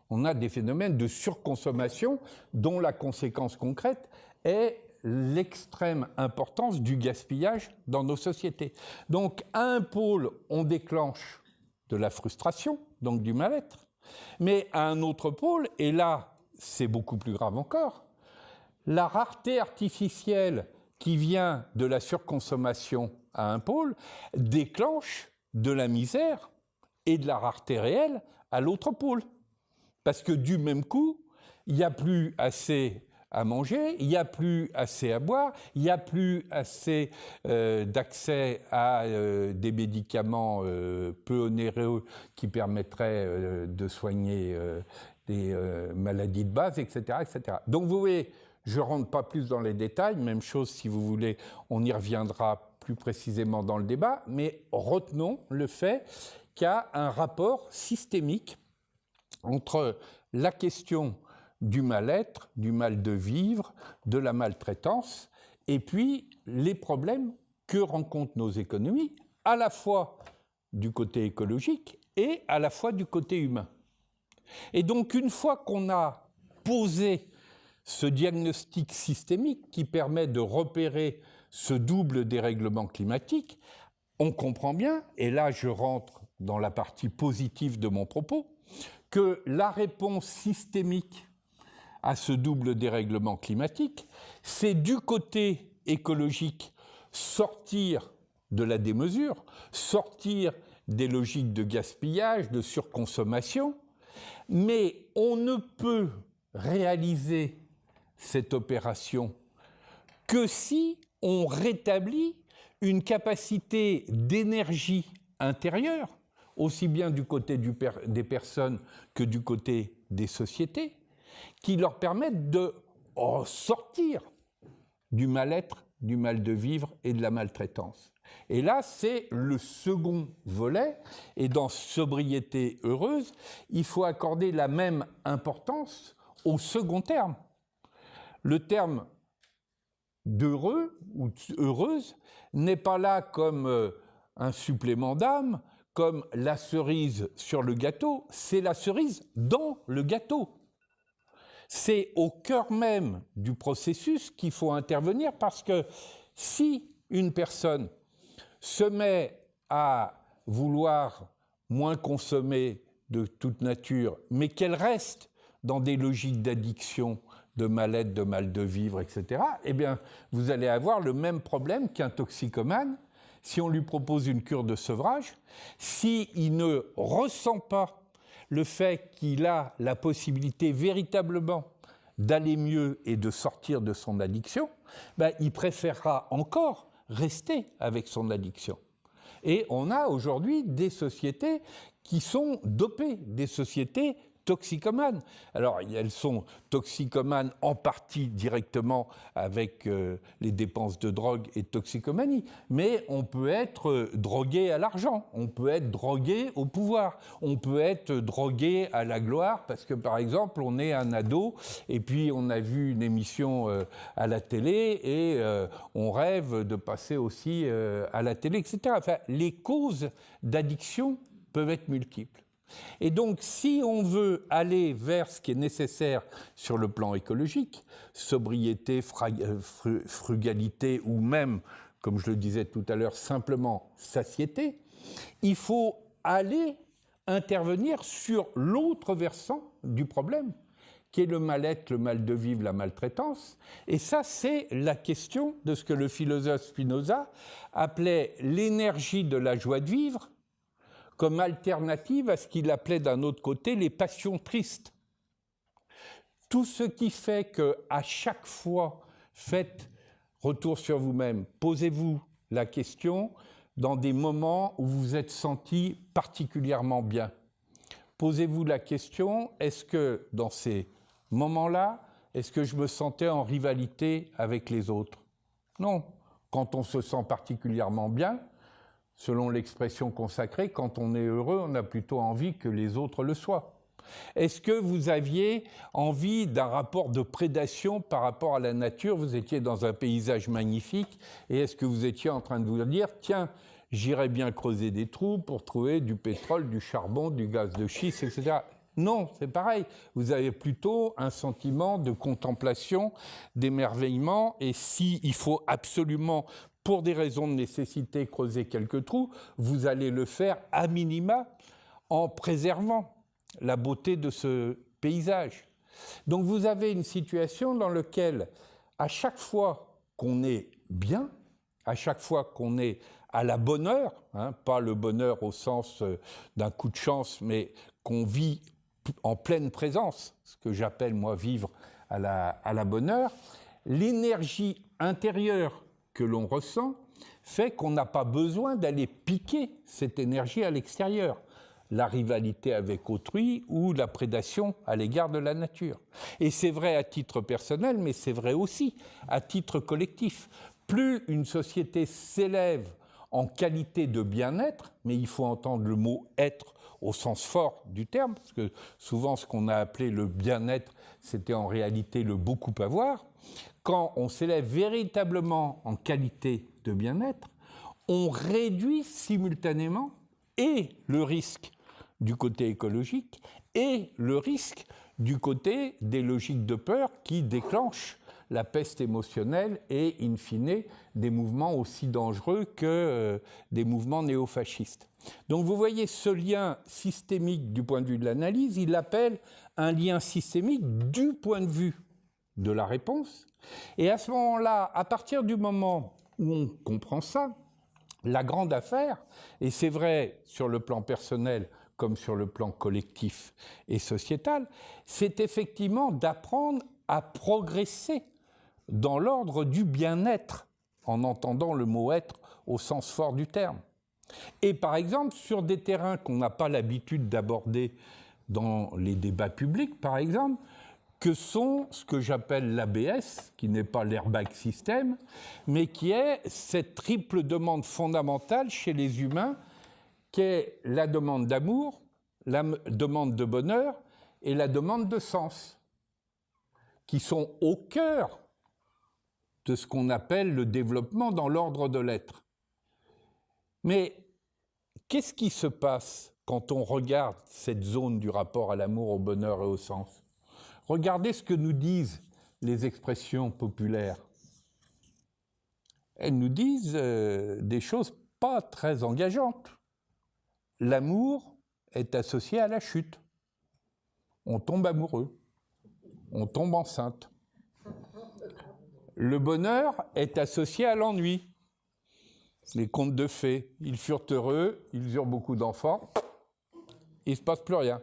On a des phénomènes de surconsommation dont la conséquence concrète est l'extrême importance du gaspillage dans nos sociétés. Donc, à un pôle, on déclenche de la frustration, donc du mal-être, mais à un autre pôle, et là, c'est beaucoup plus grave encore, la rareté artificielle qui vient de la surconsommation à un pôle déclenche de la misère et de la rareté réelle à l'autre pôle. Parce que du même coup, il n'y a plus assez à manger, il n'y a plus assez à boire, il n'y a plus assez d'accès à des médicaments peu onéreux qui permettraient de soigner des maladies de base, etc., etc. Donc vous voyez, je ne rentre pas plus dans les détails, même chose si vous voulez, on y reviendra plus précisément dans le débat, mais retenons le fait qu'il y a un rapport systémique entre la question du mal-être, du mal de vivre, de la maltraitance, et puis les problèmes que rencontrent nos économies, à la fois du côté écologique et à la fois du côté humain. Et donc, une fois qu'on a posé ce diagnostic systémique qui permet de repérer ce double dérèglement climatique, on comprend bien, et là je rentre dans la partie positive de mon propos, que la réponse systémique à ce double dérèglement climatique, c'est du côté écologique sortir de la démesure, sortir des logiques de gaspillage, de surconsommation, mais on ne peut réaliser cette opération que si on rétablit une capacité d'énergie intérieure, aussi bien du côté des personnes que du côté des sociétés, qui leur permettent de sortir du mal-être du mal de vivre et de la maltraitance. Et là, c'est le second volet. Et dans sobriété heureuse, il faut accorder la même importance au second terme. Le terme d'heureux ou heureuse n'est pas là comme un supplément d'âme, comme la cerise sur le gâteau, c'est la cerise dans le gâteau. C'est au cœur même du processus qu'il faut intervenir parce que si une personne se met à vouloir moins consommer de toute nature, mais qu'elle reste dans des logiques d'addiction, de mal-être, de mal de vivre, etc., eh bien, vous allez avoir le même problème qu'un toxicomane si on lui propose une cure de sevrage, s'il ne ressent pas le fait qu'il a la possibilité véritablement d'aller mieux et de sortir de son addiction, ben, il préférera encore rester avec son addiction. Et on a aujourd'hui des sociétés qui sont dopées, des sociétés toxicomanes. Alors, elles sont toxicomanes en partie directement avec les dépenses de drogue et de toxicomanie, mais on peut être drogué à l'argent, on peut être drogué au pouvoir, on peut être drogué à la gloire, parce que, par exemple, on est un ado, et puis on a vu une émission à la télé, et on rêve de passer aussi à la télé, etc. Enfin, les causes d'addiction peuvent être multiples. Et donc, si on veut aller vers ce qui est nécessaire sur le plan écologique, sobriété, frugalité ou même, comme je le disais tout à l'heure, simplement satiété, il faut aller intervenir sur l'autre versant du problème, qui est le mal-être, le mal de vivre, la maltraitance. Et ça, c'est la question de ce que le philosophe Spinoza appelait l'énergie de la joie de vivre, comme alternative à ce qu'il appelait d'un autre côté les passions tristes. Tout ce qui fait qu'à chaque fois, faites retour sur vous-même, posez-vous la question dans des moments où vous vous êtes senti particulièrement bien. Posez-vous la question, est-ce que dans ces moments-là, est-ce que je me sentais en rivalité avec les autres? Non. Quand on se sent particulièrement bien, selon l'expression consacrée, quand on est heureux, on a plutôt envie que les autres le soient. Est-ce que vous aviez envie d'un rapport de prédation par rapport à la nature? Vous étiez dans un paysage magnifique, et est-ce que vous étiez en train de vous dire, tiens, j'irais bien creuser des trous pour trouver du pétrole, du charbon, du gaz de schiste, etc. Non, c'est pareil. Vous avez plutôt un sentiment de contemplation, d'émerveillement, et s'il faut absolument, pour des raisons de nécessité, creuser quelques trous, vous allez le faire à minima en préservant la beauté de ce paysage. Donc vous avez une situation dans laquelle, à chaque fois qu'on est bien, à chaque fois qu'on est à la bonne heure, pas le bonheur au sens d'un coup de chance, mais qu'on vit en pleine présence, ce que j'appelle moi vivre à la bonne heure, l'énergie intérieure que l'on ressent fait qu'on n'a pas besoin d'aller piquer cette énergie à l'extérieur, la rivalité avec autrui ou la prédation à l'égard de la nature. Et c'est vrai à titre personnel, mais c'est vrai aussi à titre collectif. Plus une société s'élève en qualité de bien-être, mais il faut entendre le mot « être » au sens fort du terme, parce que souvent ce qu'on a appelé le bien-être, c'était en réalité le beaucoup avoir. Quand on s'élève véritablement en qualité de bien-être, on réduit simultanément et le risque du côté écologique et le risque du côté des logiques de peur qui déclenchent la peste émotionnelle et, in fine, des mouvements aussi dangereux que des mouvements néofascistes. Donc vous voyez ce lien systémique du point de vue de l'analyse, il l'appelle un lien systémique du point de vue de la réponse. Et à ce moment-là, à partir du moment où on comprend ça, la grande affaire, et c'est vrai sur le plan personnel comme sur le plan collectif et sociétal, c'est effectivement d'apprendre à progresser dans l'ordre du bien-être, en entendant le mot « être » au sens fort du terme. Et par exemple, sur des terrains qu'on n'a pas l'habitude d'aborder dans les débats publics, par exemple, que sont ce que j'appelle l'ABS, qui n'est pas l'Airbag System, mais qui est cette triple demande fondamentale chez les humains, qui est la demande d'amour, la demande de bonheur et la demande de sens, qui sont au cœur de ce qu'on appelle le développement dans l'ordre de l'être. Mais qu'est-ce qui se passe quand on regarde cette zone du rapport à l'amour, au bonheur et au sens? Regardez ce que nous disent les expressions populaires. Elles nous disent des choses pas très engageantes. L'amour est associé à la chute. On tombe amoureux. On tombe enceinte. Le bonheur est associé à l'ennui. Les contes de fées, ils furent heureux, ils eurent beaucoup d'enfants, il ne se passe plus rien.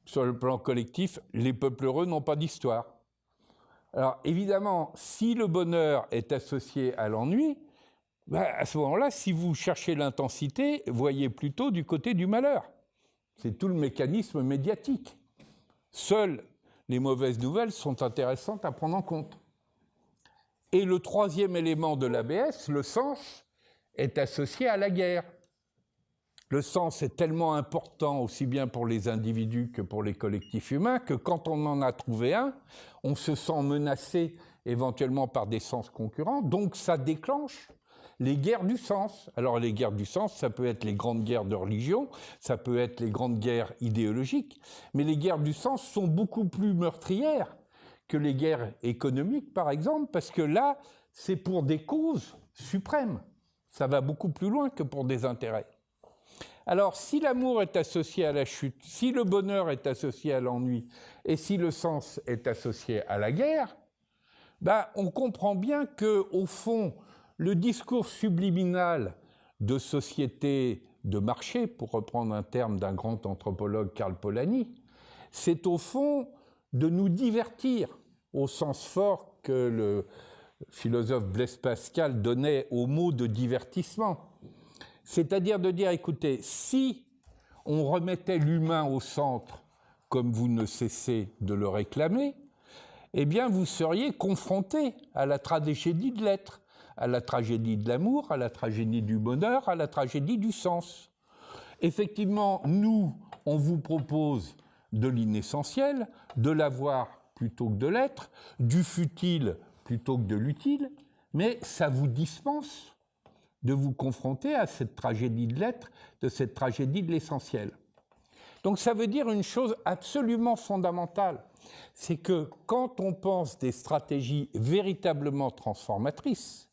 Sur le plan collectif, les peuples heureux n'ont pas d'histoire. Alors évidemment, si le bonheur est associé à l'ennui, à ce moment-là, si vous cherchez l'intensité, voyez plutôt du côté du malheur. C'est tout le mécanisme médiatique. Seules les mauvaises nouvelles sont intéressantes à prendre en compte. Et le troisième élément de l'ABS, le sens, est associé à la guerre. Le sens est tellement important, aussi bien pour les individus que pour les collectifs humains, que quand on en a trouvé un, on se sent menacé éventuellement par des sens concurrents, donc ça déclenche les guerres du sens. Alors les guerres du sens, ça peut être les grandes guerres de religion, ça peut être les grandes guerres idéologiques, mais les guerres du sens sont beaucoup plus meurtrières que les guerres économiques, par exemple, parce que là, c'est pour des causes suprêmes. Ça va beaucoup plus loin que pour des intérêts. Alors, si l'amour est associé à la chute, si le bonheur est associé à l'ennui, et si le sens est associé à la guerre, on comprend bien qu'au fond, le discours subliminal de société de marché, pour reprendre un terme d'un grand anthropologue, Karl Polanyi, c'est au fond de nous divertir, au sens fort que le philosophe Blaise Pascal donnait au mot de divertissement. C'est-à-dire de dire, écoutez, si on remettait l'humain au centre, comme vous ne cessez de le réclamer, eh bien vous seriez confronté à la tragédie de l'être, à la tragédie de l'amour, à la tragédie du bonheur, à la tragédie du sens. Effectivement, nous, on vous propose de l'inessentiel, de l'avoir plutôt que de l'être, du futile plutôt que de l'utile, mais ça vous dispense de vous confronter à cette tragédie de l'être, de cette tragédie de l'essentiel. Donc ça veut dire une chose absolument fondamentale, c'est que quand on pense des stratégies véritablement transformatrices,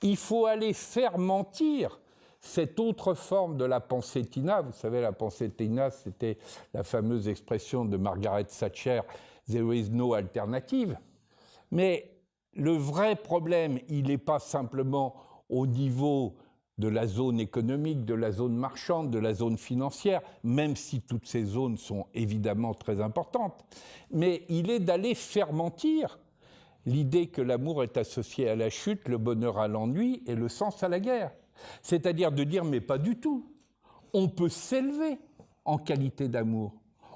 il faut aller faire mentir cette autre forme de la pensée Tina. Vous savez, la pensée Tina, c'était la fameuse expression de Margaret Thatcher, « There is no alternative ». Mais le vrai problème, il n'est pas simplement au niveau de la zone économique, de la zone marchande, de la zone financière, même si toutes ces zones sont évidemment très importantes, mais il est d'aller faire mentir l'idée que l'amour est associé à la chute, le bonheur à l'ennui et le sens à la guerre. C'est-à-dire de dire, mais pas du tout. On peut s'élever en qualité d'amour.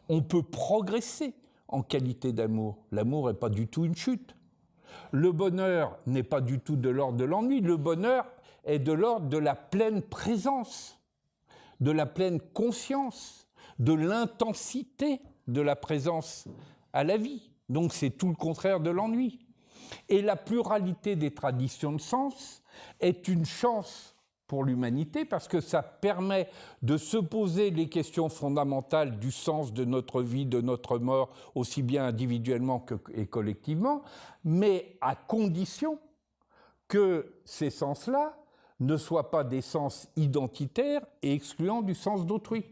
On peut progresser en qualité d'amour. L'amour n'est pas du tout une chute. Le bonheur n'est pas du tout de l'ordre de l'ennui. Le bonheur est de l'ordre de la pleine présence, de la pleine conscience, de l'intensité de la présence à la vie. Donc c'est tout le contraire de l'ennui. Et la pluralité des traditions de sens est une chance pour l'humanité parce que ça permet de se poser les questions fondamentales du sens de notre vie, de notre mort, aussi bien individuellement et collectivement, mais à condition que ces sens-là ne soient pas des sens identitaires et excluants du sens d'autrui.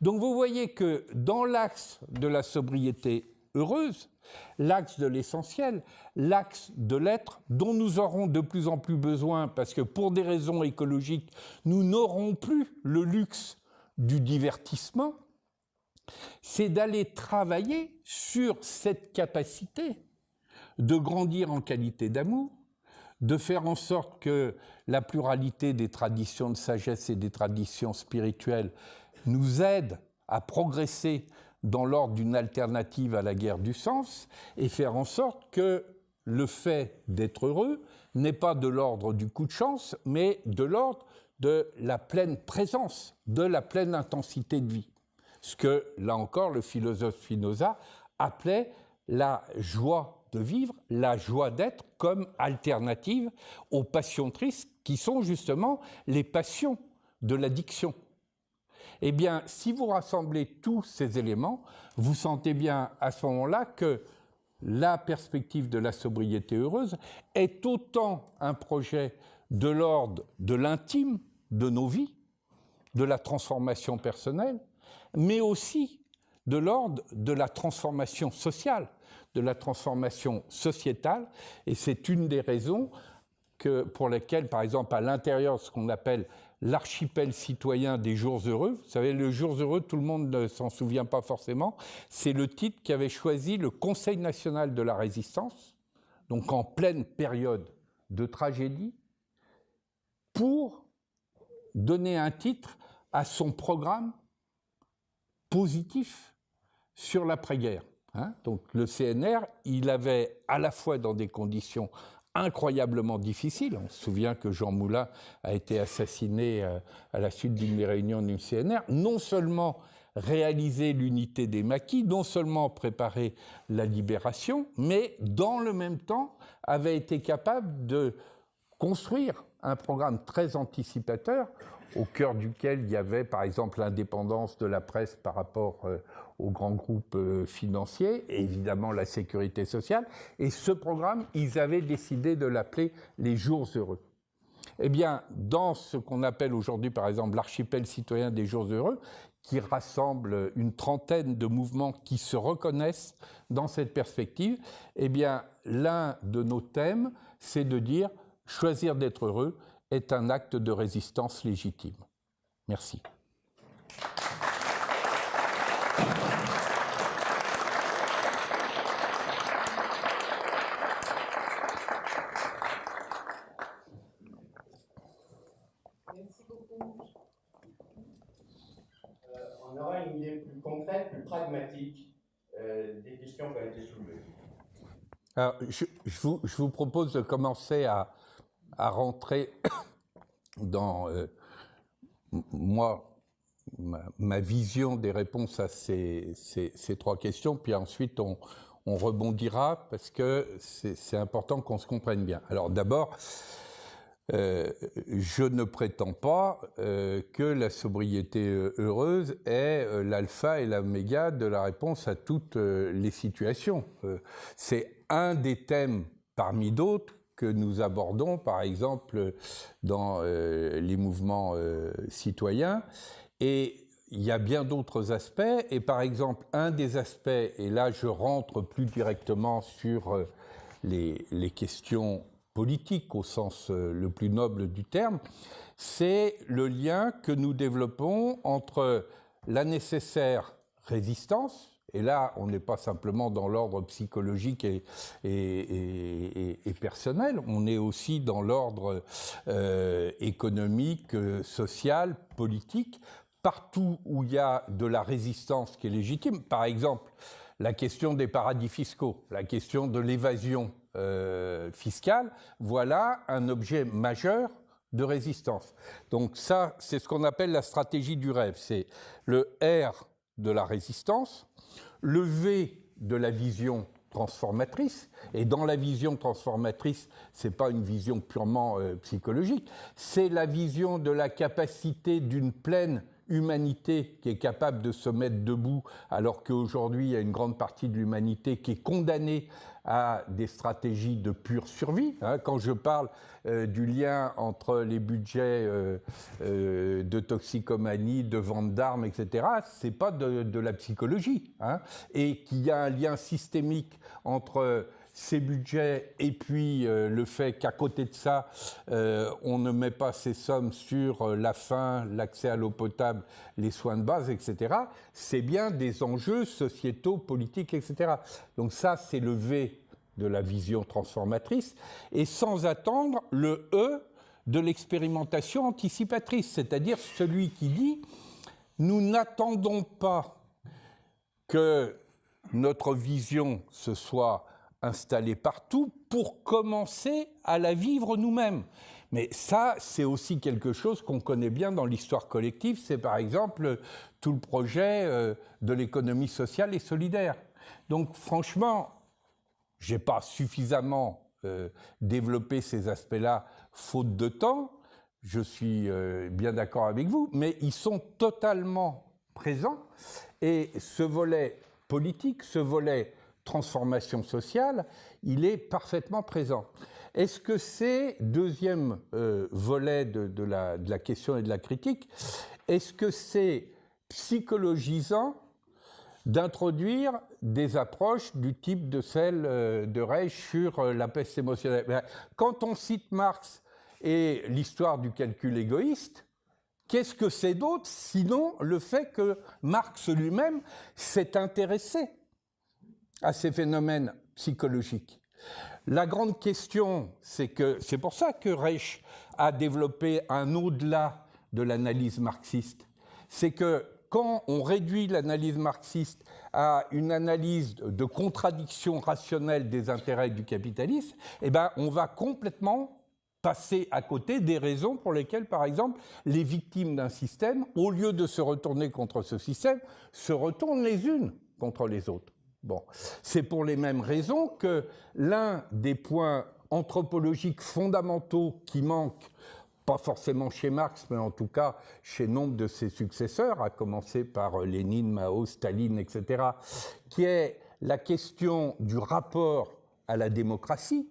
Donc vous voyez que dans l'axe de la sobriété heureuse, l'axe de l'essentiel, l'axe de l'être, dont nous aurons de plus en plus besoin, parce que pour des raisons écologiques, nous n'aurons plus le luxe du divertissement, c'est d'aller travailler sur cette capacité de grandir en qualité d'amour, de faire en sorte que la pluralité des traditions de sagesse et des traditions spirituelles nous aide à progresser dans l'ordre d'une alternative à la guerre du sens et faire en sorte que le fait d'être heureux n'est pas de l'ordre du coup de chance, mais de l'ordre de la pleine présence, de la pleine intensité de vie. Ce que, là encore, le philosophe Spinoza appelait la joie de vivre, la joie d'être comme alternative aux passions tristes qui sont justement les passions de l'addiction. Eh bien, si vous rassemblez tous ces éléments, vous sentez bien à ce moment-là que la perspective de la sobriété heureuse est autant un projet de l'ordre de l'intime de nos vies, de la transformation personnelle, mais aussi de l'ordre de la transformation sociale, de la transformation sociétale, et c'est une des raisons pour lesquelles, par exemple, à l'intérieur de ce qu'on appelle l'archipel citoyen des jours heureux, vous savez, le jours heureux, tout le monde ne s'en souvient pas forcément, c'est le titre qu'avait choisi le Conseil national de la résistance, donc en pleine période de tragédie, pour donner un titre à son programme positif sur l'après-guerre. Donc le CNR, il avait à la fois dans des conditions incroyablement difficiles, on se souvient que Jean Moulin a été assassiné à la suite d'une réunion du CNR, non seulement réaliser l'unité des maquis, non seulement préparer la libération, mais dans le même temps avait été capable de construire un programme très anticipateur au cœur duquel il y avait par exemple l'indépendance de la presse par rapport aux grands groupes financiers et évidemment la sécurité sociale. Et ce programme, ils avaient décidé de l'appeler les Jours heureux. Eh bien, dans ce qu'on appelle aujourd'hui par exemple l'archipel citoyen des Jours heureux, qui rassemble une trentaine de mouvements qui se reconnaissent dans cette perspective, eh bien, l'un de nos thèmes, c'est de dire « choisir d'être heureux » est un acte de résistance légitime. Merci. Merci beaucoup. On aura une idée plus concrète, plus pragmatique des questions qui ont été soulevées. Alors, je vous propose de commencer à rentrer dans ma vision des réponses à ces trois questions, puis ensuite on rebondira parce que c'est important qu'on se comprenne bien. Alors d'abord, je ne prétends pas que la sobriété heureuse est l'alpha et l'oméga de la réponse à toutes les situations. C'est un des thèmes parmi d'autres que nous abordons, par exemple, dans les mouvements citoyens. Et il y a bien d'autres aspects. Et par exemple, un des aspects, et là je rentre plus directement sur les questions politiques au sens le plus noble du terme, c'est le lien que nous développons entre la nécessaire résistance, et là, on n'est pas simplement dans l'ordre psychologique et personnel, on est aussi dans l'ordre économique, social, politique, partout où il y a de la résistance qui est légitime. Par exemple, la question des paradis fiscaux, la question de l'évasion fiscale, voilà un objet majeur de résistance. Donc ça, c'est ce qu'on appelle la stratégie du rêve. C'est le R de la résistance, le V de la vision transformatrice, et dans la vision transformatrice, ce n'est pas une vision purement psychologique, c'est la vision de la capacité d'une pleine humanité qui est capable de se mettre debout, alors qu'aujourd'hui, il y a une grande partie de l'humanité qui est condamnée à des stratégies de pure survie. Quand je parle du lien entre les budgets de toxicomanie, de vente d'armes, etc., ce n'est pas de la psychologie. Et qu'il y a un lien systémique entre ces budgets et puis le fait qu'à côté de ça, on ne met pas ces sommes sur la faim, l'accès à l'eau potable, les soins de base, etc., c'est bien des enjeux sociétaux, politiques, etc. Donc ça, c'est le V de la vision transformatrice, et sans attendre le E de l'expérimentation anticipatrice, c'est-à-dire celui qui dit « nous n'attendons pas que notre vision se soit installée partout pour commencer à la vivre nous-mêmes. Mais ça, c'est aussi quelque chose qu'on connaît bien dans l'histoire collective. C'est par exemple tout le projet de l'économie sociale et solidaire. Donc franchement, je n'ai pas suffisamment développé ces aspects-là, faute de temps. Je suis bien d'accord avec vous, mais ils sont totalement présents. Et ce volet politique, ce volet transformation sociale, il est parfaitement présent. Est-ce que c'est, deuxième volet de la question et de la critique, est-ce que c'est psychologisant d'introduire des approches du type de celle de Reich sur la peste émotionnelle? Quand on cite Marx et l'histoire du calcul égoïste, qu'est-ce que c'est d'autre sinon le fait que Marx lui-même s'est intéressé à ces phénomènes psychologiques? La grande question, c'est pour ça que Reich a développé un au-delà de l'analyse marxiste. C'est que quand on réduit l'analyse marxiste à une analyse de contradiction rationnelle des intérêts du capitalisme, eh ben, on va complètement passer à côté des raisons pour lesquelles, par exemple, les victimes d'un système, au lieu de se retourner contre ce système, se retournent les unes contre les autres. Bon, c'est pour les mêmes raisons que l'un des points anthropologiques fondamentaux qui manquent, pas forcément chez Marx, mais en tout cas chez nombre de ses successeurs, à commencer par Lénine, Mao, Staline, etc., qui est la question du rapport à la démocratie,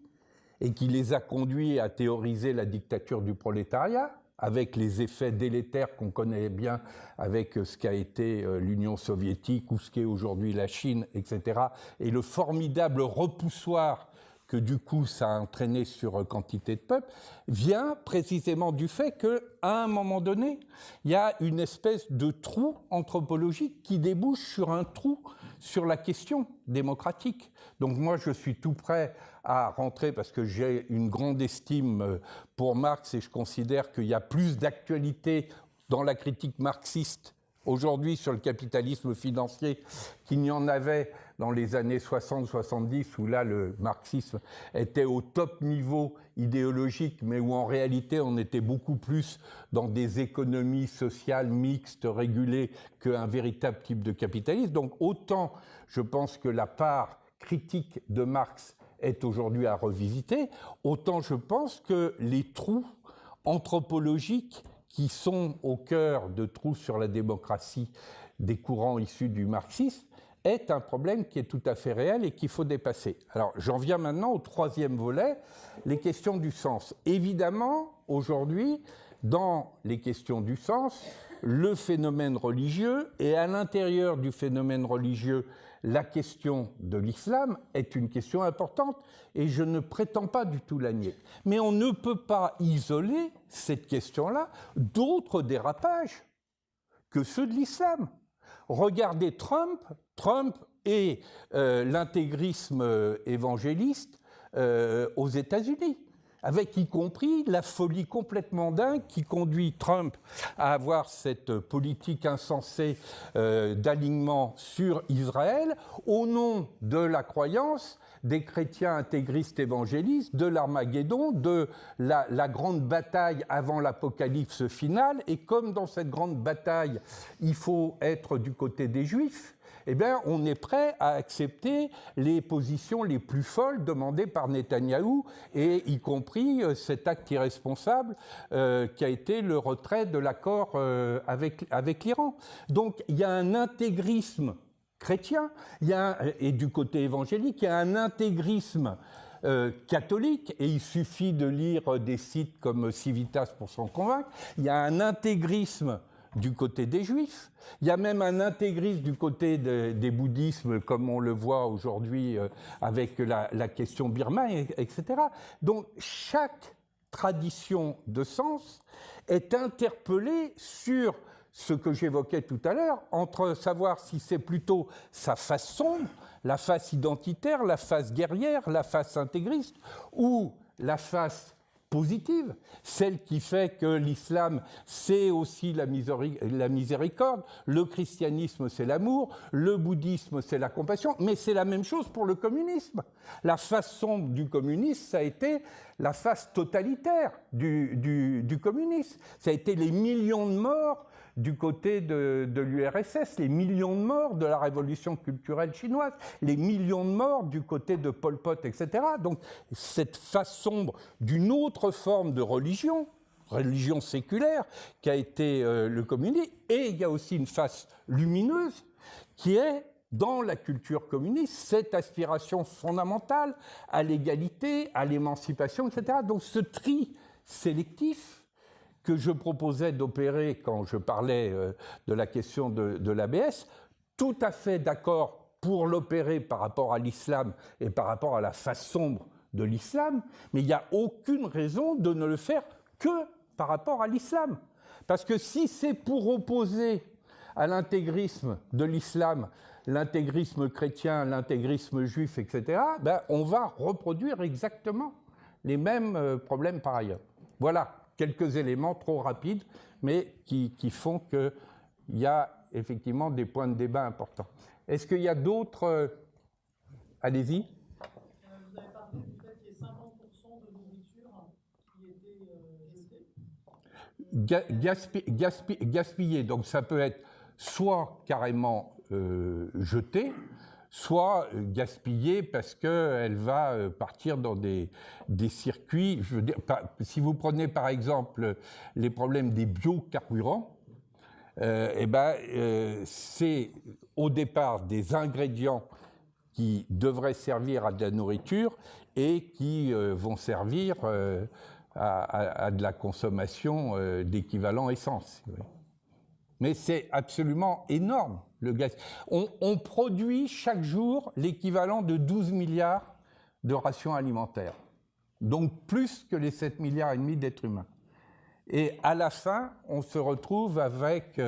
et qui les a conduits à théoriser la dictature du prolétariat, avec les effets délétères qu'on connaît bien avec ce qu'a été l'Union soviétique ou ce qu'est aujourd'hui la Chine, etc., et le formidable repoussoir que du coup ça a entraîné sur quantité de peuples, vient précisément du fait qu'à un moment donné, il y a une espèce de trou anthropologique qui débouche sur un trou sur la question démocratique. Donc moi, je suis tout prêt à rentrer parce que j'ai une grande estime pour Marx et je considère qu'il y a plus d'actualité dans la critique marxiste aujourd'hui sur le capitalisme financier qu'il n'y en avait dans les années 60-70, où là, le marxisme était au top niveau idéologique, mais où en réalité, on était beaucoup plus dans des économies sociales mixtes, régulées, qu'un véritable type de capitalisme. Donc autant, je pense que la part critique de Marx est aujourd'hui à revisiter, autant je pense que les trous anthropologiques qui sont au cœur de trous sur la démocratie des courants issus du marxisme est un problème qui est tout à fait réel et qu'il faut dépasser. Alors, j'en viens maintenant au troisième volet, les questions du sens. Évidemment, aujourd'hui, dans les questions du sens, le phénomène religieux et à l'intérieur du phénomène religieux, la question de l'islam est une question importante et je ne prétends pas du tout la nier. Mais on ne peut pas isoler cette question-là d'autres dérapages que ceux de l'islam. Regardez Trump et l'intégrisme évangéliste aux États-Unis, avec y compris la folie complètement dingue qui conduit Trump à avoir cette politique insensée d'alignement sur Israël au nom de la croyance des chrétiens intégristes évangélistes, de l'Armageddon, de la grande bataille avant l'apocalypse finale. Et comme dans cette grande bataille, il faut être du côté des Juifs, eh bien, on est prêt à accepter les positions les plus folles demandées par Netanyahou, et y compris cet acte irresponsable qui a été le retrait de l'accord avec l'Iran. Donc, il y a un intégrisme chrétien, et du côté évangélique, il y a un intégrisme catholique, et il suffit de lire des sites comme Civitas pour s'en convaincre. Il y a un intégrisme du côté des Juifs, il y a même un intégrisme du côté des bouddhismes, comme on le voit aujourd'hui avec la question birmane, etc. Donc chaque tradition de sens est interpellée sur ce que j'évoquais tout à l'heure, entre savoir si c'est plutôt sa face sombre, la face identitaire, la face guerrière, la face intégriste, ou la face positive, celle qui fait que l'islam, c'est aussi la miséricorde, le christianisme, c'est l'amour, le bouddhisme, c'est la compassion, mais c'est la même chose pour le communisme. La face sombre du communisme, ça a été la face totalitaire du communisme. Ça a été les millions de morts du côté de l'URSS, les millions de morts de la révolution culturelle chinoise, les millions de morts du côté de Pol Pot, etc. Donc cette face sombre d'une autre forme de religion séculaire, qui a été le communisme, et il y a aussi une face lumineuse qui est dans la culture communiste, cette aspiration fondamentale à l'égalité, à l'émancipation, etc. Donc ce tri sélectif que je proposais d'opérer quand je parlais de la question de l'ABS, tout à fait d'accord pour l'opérer par rapport à l'islam et par rapport à la face sombre de l'islam, mais il n'y a aucune raison de ne le faire que par rapport à l'islam. Parce que si c'est pour opposer à l'intégrisme de l'islam, l'intégrisme chrétien, l'intégrisme juif, etc., ben on va reproduire exactement les mêmes problèmes par ailleurs. Voilà. Quelques éléments trop rapides, mais qui font qu'il y a effectivement des points de débat importants. Est-ce qu'il y a d'autres... Allez-y. Vous avez parlé du fait qu'il y ait 50% de nourriture qui était jetée. Gaspillée, donc ça peut être soit carrément jetée, soit gaspillée parce qu'elle va partir dans des circuits. Je veux dire, si vous prenez par exemple les problèmes des biocarburants, c'est au départ des ingrédients qui devraient servir à de la nourriture et qui vont servir à de la consommation d'équivalent essence. Mais c'est absolument énorme, le gaz. On produit chaque jour l'équivalent de 12 milliards de rations alimentaires. Donc plus que les 7,5 milliards d'êtres humains. Et à la fin, on se retrouve avec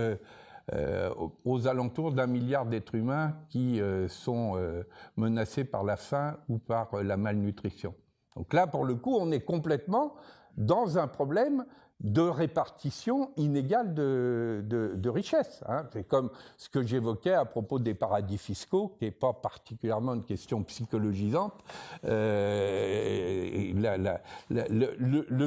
aux alentours d'1 milliard d'êtres humains qui sont menacés par la faim ou par la malnutrition. Donc là, pour le coup, on est complètement dans un problème de répartition inégale de richesse. Hein. C'est comme ce que j'évoquais à propos des paradis fiscaux, qui n'est pas particulièrement une question psychologisante. Le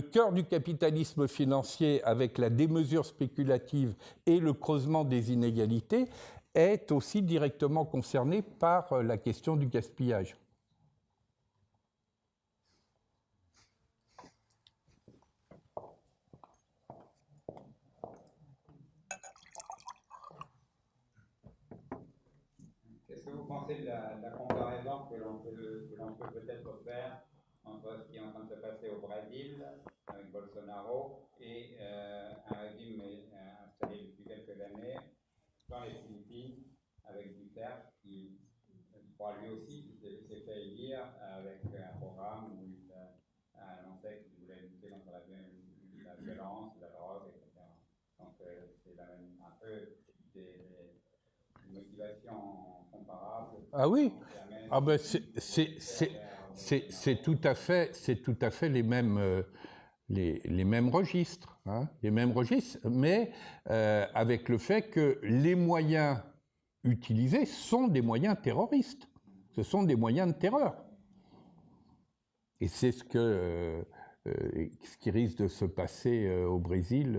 cœur du capitalisme financier, avec la démesure spéculative et le creusement des inégalités, est aussi directement concerné par la question du gaspillage. De la comparaison que l'on peut peut-être faire entre ce qui est en train de se passer au Brésil avec Bolsonaro et un régime installé depuis quelques années dans les Philippines avec Duterte qui, je crois lui aussi, s'est fait élire avec un programme où il annonçait qu'il voulait lutter contre la violence, la drogue, etc. Donc c'est un peu des motivations comparables. Ah oui, ah ben c'est tout à fait les mêmes registres, hein, les mêmes registres, mais avec le fait que les moyens utilisés sont des moyens terroristes, ce sont des moyens de terreur, et c'est ce qui risque de se passer au Brésil.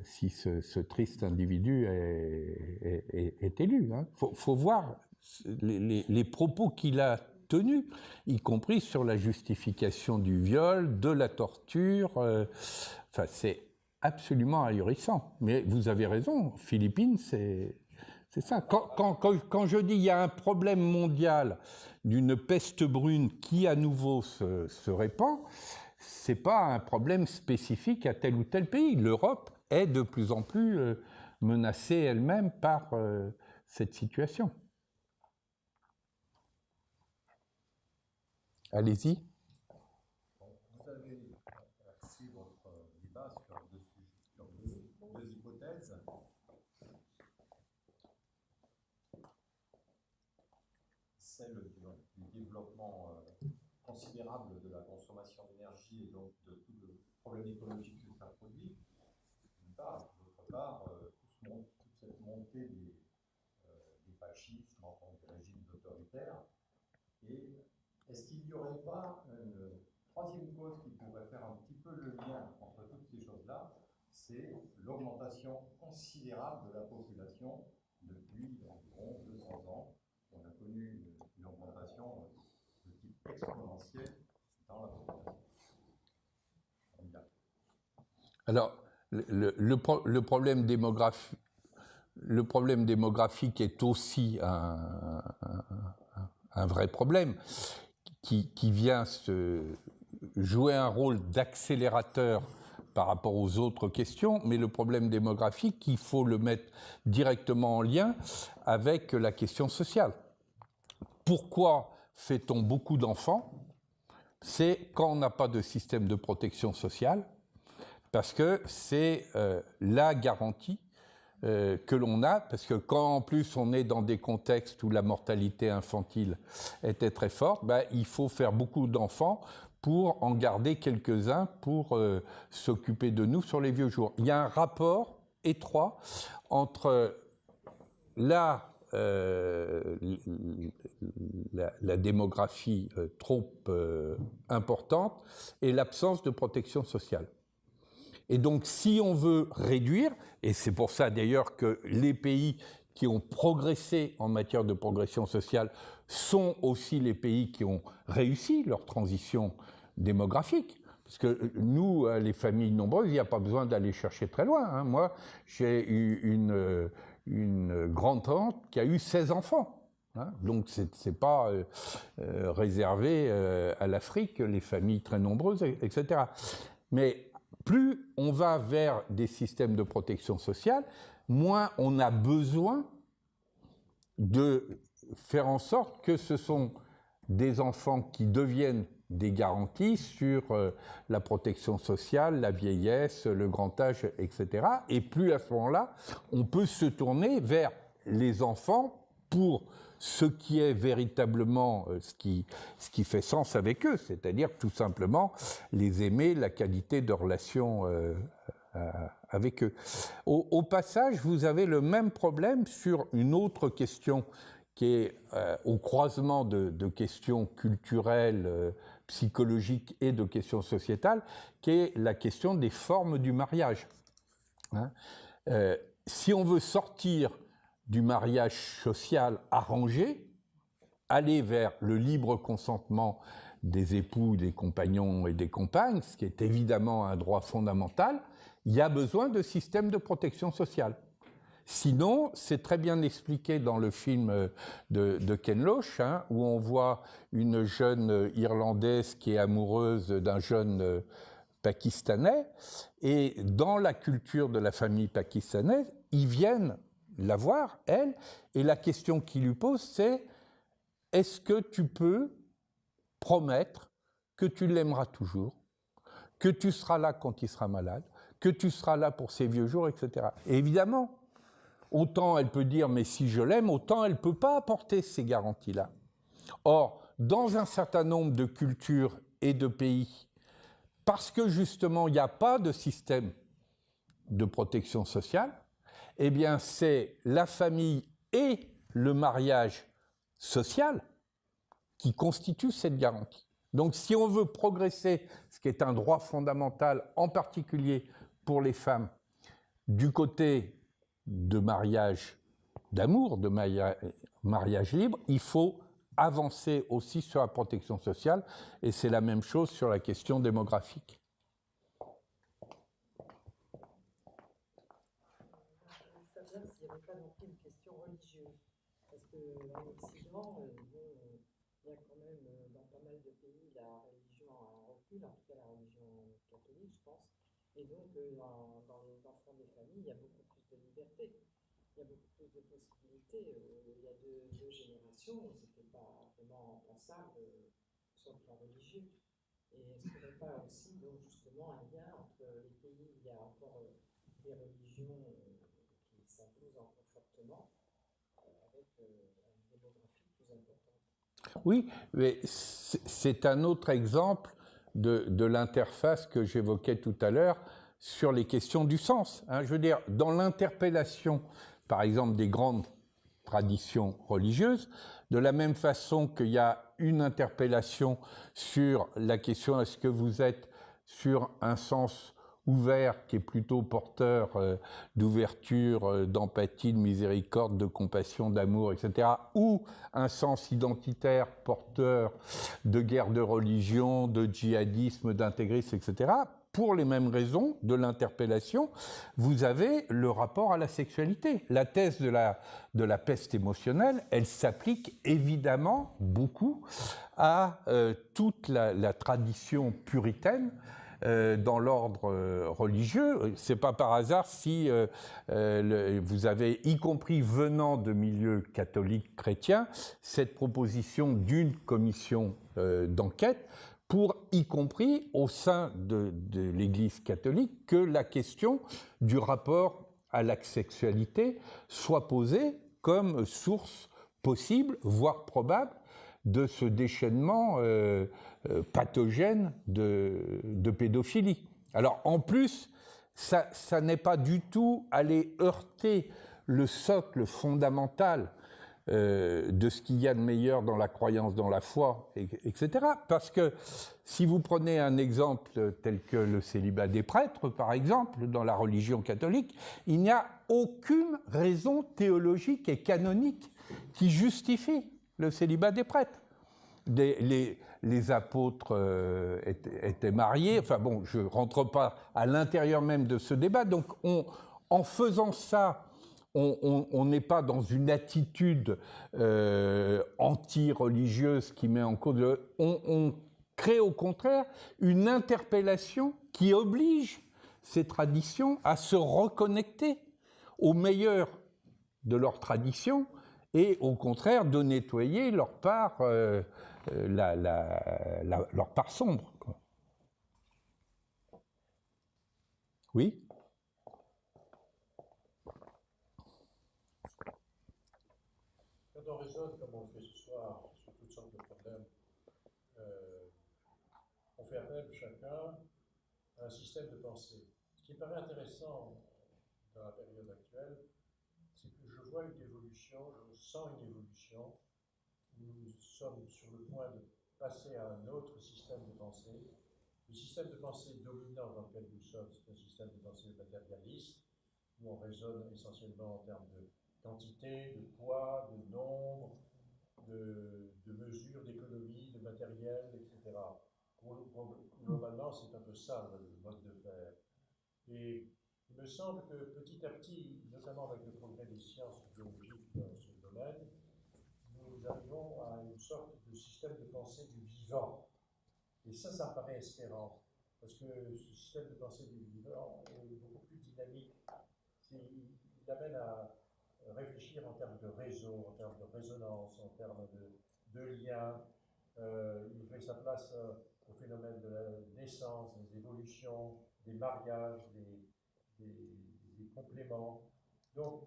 Si ce triste individu est élu. Hein. Faut voir les propos qu'il a tenus, y compris sur la justification du viol, de la torture. Enfin, c'est absolument ahurissant. Mais vous avez raison, Philippines, c'est ça. Quand je dis qu'il y a un problème mondial d'une peste brune qui à nouveau se répand, c'est pas un problème spécifique à tel ou tel pays. L'Europe est de plus en plus menacée elle-même par cette situation. Allez-y. Vous avez axé votre débat sur deux hypothèses. Celle du développement considérable de la consommation d'énergie démocratie et donc de tout le problème écologique que ça produit, d'une part. D'autre part, toute cette montée des fascismes, enfin des régimes autoritaires. Et est-ce qu'il n'y aurait pas une troisième cause qui pourrait faire un petit peu le lien entre toutes ces choses-là, c'est l'augmentation considérable de la population depuis environ 200 ans. On a connu une augmentation de type exponentiel dans la population. Alors, le problème démographique est aussi un vrai problème qui vient se jouer un rôle d'accélérateur par rapport aux autres questions, mais le problème démographique, il faut le mettre directement en lien avec la question sociale. Pourquoi fait-on beaucoup d'enfants? C'est quand on n'a pas de système de protection sociale, parce que c'est la garantie que l'on a, parce que quand en plus on est dans des contextes où la mortalité infantile était très forte, il faut faire beaucoup d'enfants pour en garder quelques-uns pour s'occuper de nous sur les vieux jours. Il y a un rapport étroit entre la démographie trop importante et l'absence de protection sociale. Et donc, si on veut réduire, et c'est pour ça d'ailleurs que les pays qui ont progressé en matière de progression sociale sont aussi les pays qui ont réussi leur transition démographique. Parce que nous, les familles nombreuses, il n'y a pas besoin d'aller chercher très loin, hein. Moi, j'ai eu une grand-tante qui a eu 16 enfants. Hein. Donc, c'est pas réservé à l'Afrique, les familles très nombreuses, etc. Mais plus on va vers des systèmes de protection sociale, moins on a besoin de faire en sorte que ce sont des enfants qui deviennent des garanties sur la protection sociale, la vieillesse, le grand âge, etc. Et plus à ce moment-là, on peut se tourner vers les enfants pour ce qui est véritablement ce qui fait sens avec eux, c'est-à-dire tout simplement les aimer, la qualité de relation avec eux. Au passage, vous avez le même problème sur une autre question qui est au croisement de questions culturelles, psychologiques et de questions sociétales, qui est la question des formes du mariage. Hein, si on veut sortir du mariage social arrangé, aller vers le libre consentement des époux, des compagnons et des compagnes, ce qui est évidemment un droit fondamental, il y a besoin de systèmes de protection sociale. Sinon, c'est très bien expliqué dans le film de Ken Loach, hein, où on voit une jeune Irlandaise qui est amoureuse d'un jeune Pakistanais, et dans la culture de la famille pakistanaise, ils viennent la voir, elle, et la question qu'il lui pose, c'est « Est-ce que tu peux promettre que tu l'aimeras toujours, que tu seras là quand il sera malade, que tu seras là pour ses vieux jours, etc. » Et évidemment, autant elle peut dire « mais si je l'aime », autant elle ne peut pas apporter ces garanties-là. Or, dans un certain nombre de cultures et de pays, parce que justement il n'y a pas de système de protection sociale, eh bien c'est la famille et le mariage social qui constituent cette garantie. Donc si on veut progresser, ce qui est un droit fondamental, en particulier pour les femmes, du côté de mariage d'amour, de mariage libre, il faut avancer aussi sur la protection sociale, et c'est la même chose sur la question démographique. Je voulais savoir s'il n'y avait pas non plus une question religieuse, parce qu'en Occident, il y a quand même dans pas mal de pays la religion a un recul, en tout cas la religion catholique, je pense, et donc dans les enfants des familles, il y a beaucoup plus de liberté. Il y a beaucoup plus de possibilités. Il y a deux générations, ce n'était pas vraiment pensable sur le plan religieux. Et est-ce qu'il n'y aurait pas aussi, donc, justement, un lien entre les pays où il y a encore des religions qui s'imposent encore fortement avec une démographie plus importante? Oui, mais c'est un autre exemple de l'interface que j'évoquais tout à l'heure sur les questions du sens. Je veux dire, dans l'interpellation, par exemple, des grandes traditions religieuses, de la même façon qu'il y a une interpellation sur la question est-ce que vous êtes sur un sens ouvert qui est plutôt porteur d'ouverture, d'empathie, de miséricorde, de compassion, d'amour, etc., ou un sens identitaire porteur de guerre de religion, de djihadisme, d'intégrisme, etc., pour les mêmes raisons de l'interpellation, vous avez le rapport à la sexualité. La thèse de la peste émotionnelle, elle s'applique évidemment beaucoup à toute la tradition puritaine dans l'ordre religieux. C'est pas par hasard si vous avez, y compris venant de milieux catholiques chrétiens, cette proposition d'une commission d'enquête pour, y compris au sein de l'Église catholique, que la question du rapport à la sexualité soit posée comme source possible, voire probable, de ce déchaînement pathogène de pédophilie. Alors, en plus, ça n'est pas du tout aller heurter le socle fondamental de ce qu'il y a de meilleur dans la croyance, dans la foi, etc. Parce que si vous prenez un exemple tel que le célibat des prêtres, par exemple, dans la religion catholique, il n'y a aucune raison théologique et canonique qui justifie le célibat des prêtres. Les apôtres étaient mariés, enfin bon, je ne rentre pas à l'intérieur même de ce débat, donc en faisant ça, on n'est pas dans une attitude anti-religieuse qui met en cause. On crée au contraire une interpellation qui oblige ces traditions à se reconnecter au meilleur de leur tradition et au contraire de nettoyer leur part, leur part sombre. Oui ? Quand on raisonne comme on le fait ce soir sur toutes sortes de problèmes, on fait appel chacun à un système de pensée. Ce qui me paraît intéressant dans la période actuelle, c'est que je vois une évolution, je sens une évolution. Nous sommes sur le point de passer à un autre système de pensée. Le système de pensée dominant dans lequel nous sommes, c'est un système de pensée matérialiste, où on raisonne essentiellement en termes de quantité, de poids, de nombre, de mesures, d'économie, de matériel, etc. Globalement, c'est un peu ça le mode de faire. Et il me semble que petit à petit, notamment avec le progrès des sciences biologiques dans ce domaine, nous arrivons à une sorte de système de pensée du vivant. Et ça me paraît espérant, parce que ce système de pensée du vivant est beaucoup plus dynamique. Il amène à réfléchir en termes de réseau, en termes de résonance, en termes de liens. Il fait sa place au phénomène de la naissance, des évolutions, des mariages, des compléments. Donc,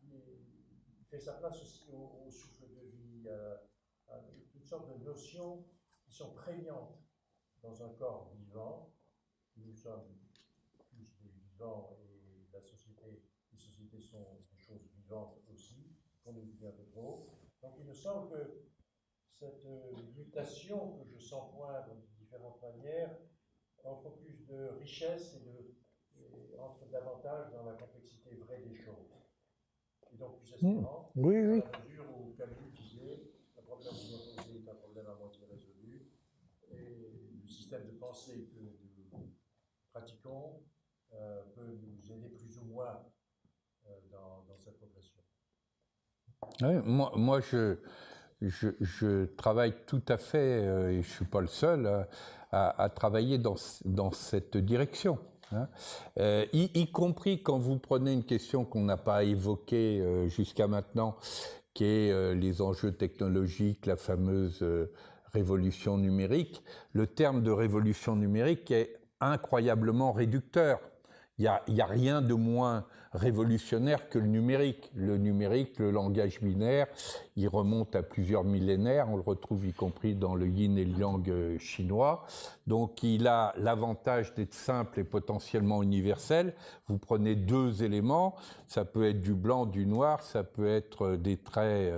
il fait sa place aussi au souffle de vie, à toutes sortes de notions qui sont prégnantes dans un corps vivant. Nous sommes tous des vivants et les sociétés sont des choses vivantes aussi, qu'on nous dit un peu trop. Donc il me semble que cette mutation que je sens poindre de différentes manières offre plus de richesse et entre davantage dans la complexité vraie des choses. Et donc plus espérant, oui. à la mesure où Camus disait un problème opposé est un problème à moitié résolu, et le système de pensée que nous pratiquons peut nous aider plus ou moins dans cette progression. Oui, moi je travaille tout à fait, et je ne suis pas le seul, à travailler dans cette direction. Y compris quand vous prenez une question qu'on n'a pas évoquée jusqu'à maintenant, qui est les enjeux technologiques, la fameuse révolution numérique. Le terme de révolution numérique est incroyablement réducteur. il n'y a rien de moins révolutionnaire que le numérique. Le numérique, le langage binaire, il remonte à plusieurs millénaires. On le retrouve y compris dans le yin et le yang chinois. Donc il a l'avantage d'être simple et potentiellement universel. Vous prenez deux éléments, ça peut être du blanc, du noir, ça peut être des traits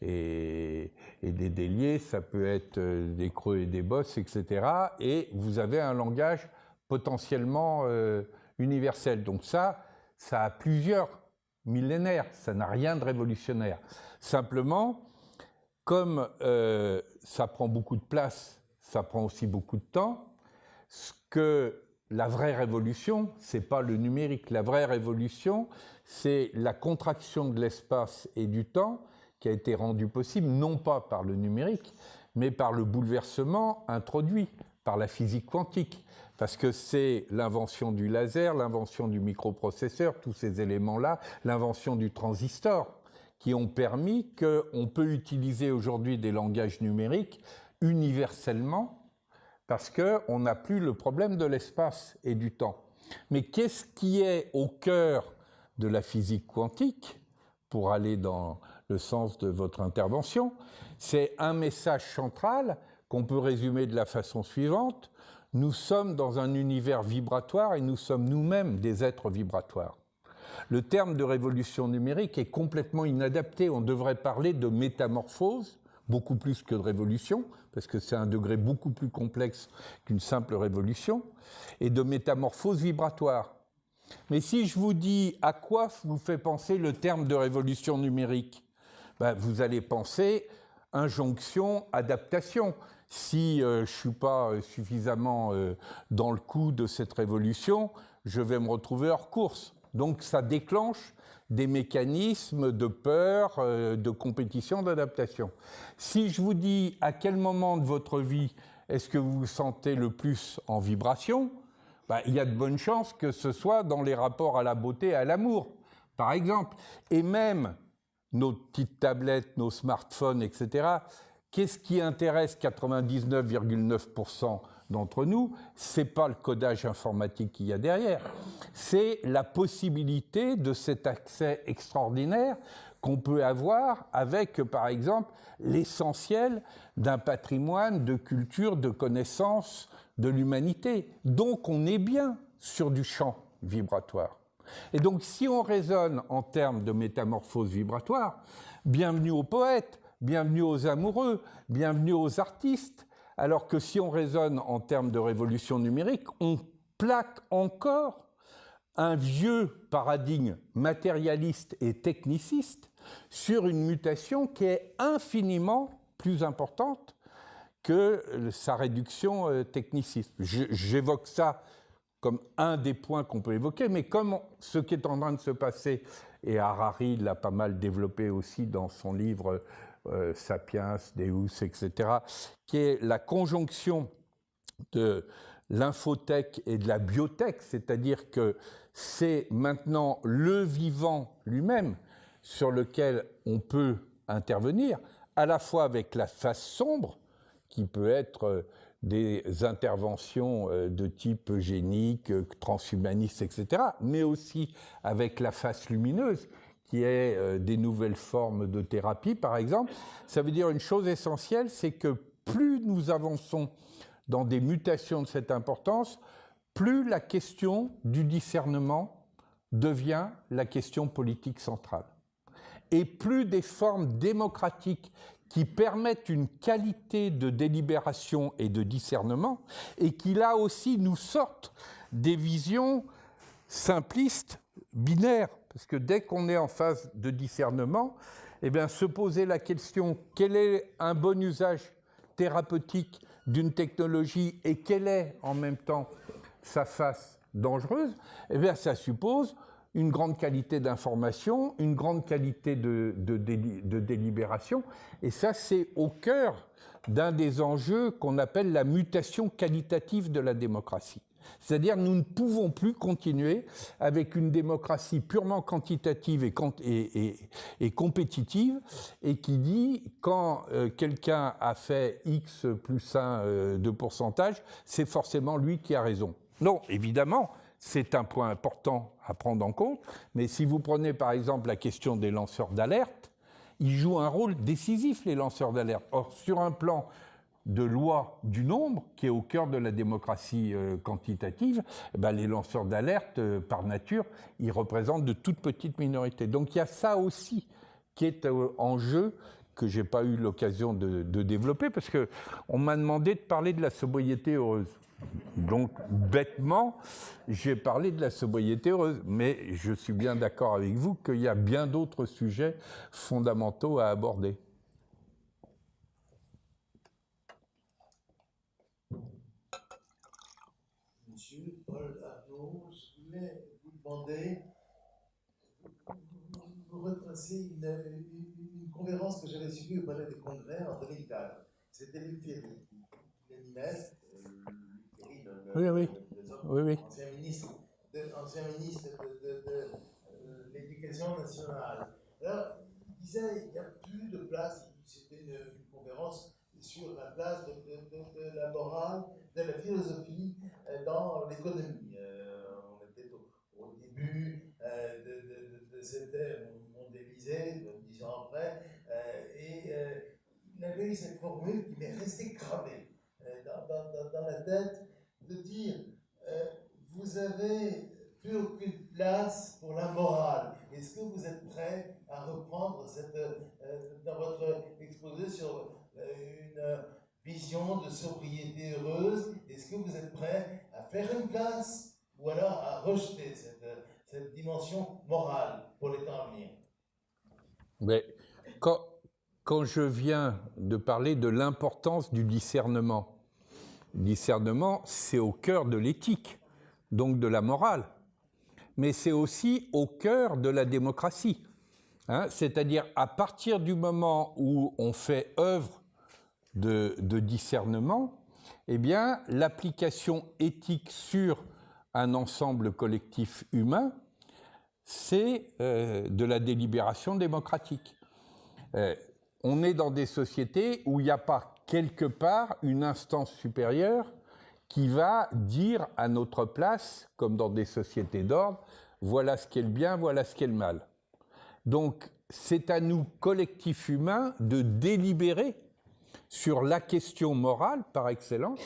et des déliés, ça peut être des creux et des bosses, etc. Et vous avez un langage potentiellement universel. Donc ça a plusieurs millénaires, ça n'a rien de révolutionnaire. Simplement, comme ça prend beaucoup de place, ça prend aussi beaucoup de temps, ce que la vraie révolution, c'est pas le numérique. La vraie révolution, c'est la contraction de l'espace et du temps qui a été rendue possible, non pas par le numérique, mais par le bouleversement introduit par la physique quantique. Parce que c'est l'invention du laser, l'invention du microprocesseur, tous ces éléments-là, l'invention du transistor, qui ont permis qu'on peut utiliser aujourd'hui des langages numériques universellement, parce qu'on n'a plus le problème de l'espace et du temps. Mais qu'est-ce qui est au cœur de la physique quantique, pour aller dans le sens de votre intervention? C'est un message central qu'on peut résumer de la façon suivante. Nous sommes dans un univers vibratoire et nous sommes nous-mêmes des êtres vibratoires. Le terme de révolution numérique est complètement inadapté. On devrait parler de métamorphose, beaucoup plus que de révolution, parce que c'est un degré beaucoup plus complexe qu'une simple révolution, et de métamorphose vibratoire. Mais si je vous dis à quoi vous fait penser le terme de révolution numérique, vous allez penser injonction, adaptation. Si je ne suis pas suffisamment dans le coup de cette révolution, je vais me retrouver hors course. Donc ça déclenche des mécanismes de peur, de compétition, d'adaptation. Si je vous dis à quel moment de votre vie est-ce que vous vous sentez le plus en vibration, il y a de bonnes chances que ce soit dans les rapports à la beauté et à l'amour, par exemple. Et même nos petites tablettes, nos smartphones, etc., qu'est-ce qui intéresse 99,9% d'entre nous? Ce n'est pas le codage informatique qu'il y a derrière, c'est la possibilité de cet accès extraordinaire qu'on peut avoir avec, par exemple, l'essentiel d'un patrimoine de culture, de connaissances de l'humanité. Donc on est bien sur du champ vibratoire. Et donc si on raisonne en termes de métamorphose vibratoire, bienvenue aux poètes, bienvenue aux amoureux, bienvenue aux artistes, alors que si on raisonne en termes de révolution numérique, on plaque encore un vieux paradigme matérialiste et techniciste sur une mutation qui est infiniment plus importante que sa réduction techniciste. J'évoque ça comme un des points qu'on peut évoquer, mais comme ce qui est en train de se passer, et Harari l'a pas mal développé aussi dans son livre Sapiens, Deus, etc., qui est la conjonction de l'infotech et de la biotech, c'est-à-dire que c'est maintenant le vivant lui-même sur lequel on peut intervenir, à la fois avec la face sombre, qui peut être des interventions de type eugénique, transhumaniste, etc., mais aussi avec la face lumineuse, qui est des nouvelles formes de thérapie, par exemple. Ça veut dire une chose essentielle, c'est que plus nous avançons dans des mutations de cette importance, plus la question du discernement devient la question politique centrale. Et plus des formes démocratiques qui permettent une qualité de délibération et de discernement, et qui là aussi nous sortent des visions simplistes, binaires. Parce que dès qu'on est en phase de discernement, se poser la question quel est un bon usage thérapeutique d'une technologie et quelle est en même temps sa face dangereuse, ça suppose une grande qualité d'information, une grande qualité de délibération. Et ça, c'est au cœur d'un des enjeux qu'on appelle la mutation qualitative de la démocratie. C'est-à-dire nous ne pouvons plus continuer avec une démocratie purement quantitative et compétitive et qui dit quand quelqu'un a fait X plus 1 de pourcentage, c'est forcément lui qui a raison. Non, évidemment, c'est un point important à prendre en compte, mais si vous prenez par exemple la question des lanceurs d'alerte, ils jouent un rôle décisif, les lanceurs d'alerte. Or, sur un plan de loi du nombre, qui est au cœur de la démocratie quantitative, les lanceurs d'alerte, par nature, ils représentent de toutes petites minorités. Donc il y a ça aussi qui est en jeu, que je n'ai pas eu l'occasion de développer, parce qu'on m'a demandé de parler de la sobriété heureuse. Donc, bêtement, j'ai parlé de la sobriété heureuse. Mais je suis bien d'accord avec vous qu'il y a bien d'autres sujets fondamentaux à aborder. Monsieur Paul Arnaud, je voulais vous demander, vous retracez une conférence que j'avais suivie au Palais des Congrès en 2004. C'était Luc Ferry qui l'animait. Oui. Ancien ministre de l'Éducation nationale. Alors, il disait qu'il n'y a plus de place, c'était une conférence sur la place de la morale, de la philosophie dans l'économie. On était au début de cette ère mondialisée, 10 ans après, et il avait eu cette formule qui m'est restée gravée dans la tête, de dire vous avez plus aucune place pour la morale. Est-ce que vous êtes prêt à reprendre dans votre exposé sur une vision de sobriété heureuse, est-ce que vous êtes prêt à faire une place ou alors à rejeter cette dimension morale pour les temps à venir? Mais quand je viens de parler de l'importance du discernement, le discernement, c'est au cœur de l'éthique, donc de la morale, mais c'est aussi au cœur de la démocratie. C'est-à-dire, à partir du moment où on fait œuvre de discernement, eh bien, l'application éthique sur un ensemble collectif humain, c'est de la délibération démocratique. On est dans des sociétés où il n'y a pas quelque part une instance supérieure qui va dire à notre place, comme dans des sociétés d'ordre, voilà ce qui est le bien, voilà ce qui est le mal. Donc, c'est à nous, collectifs humains, de délibérer sur la question morale, par excellence,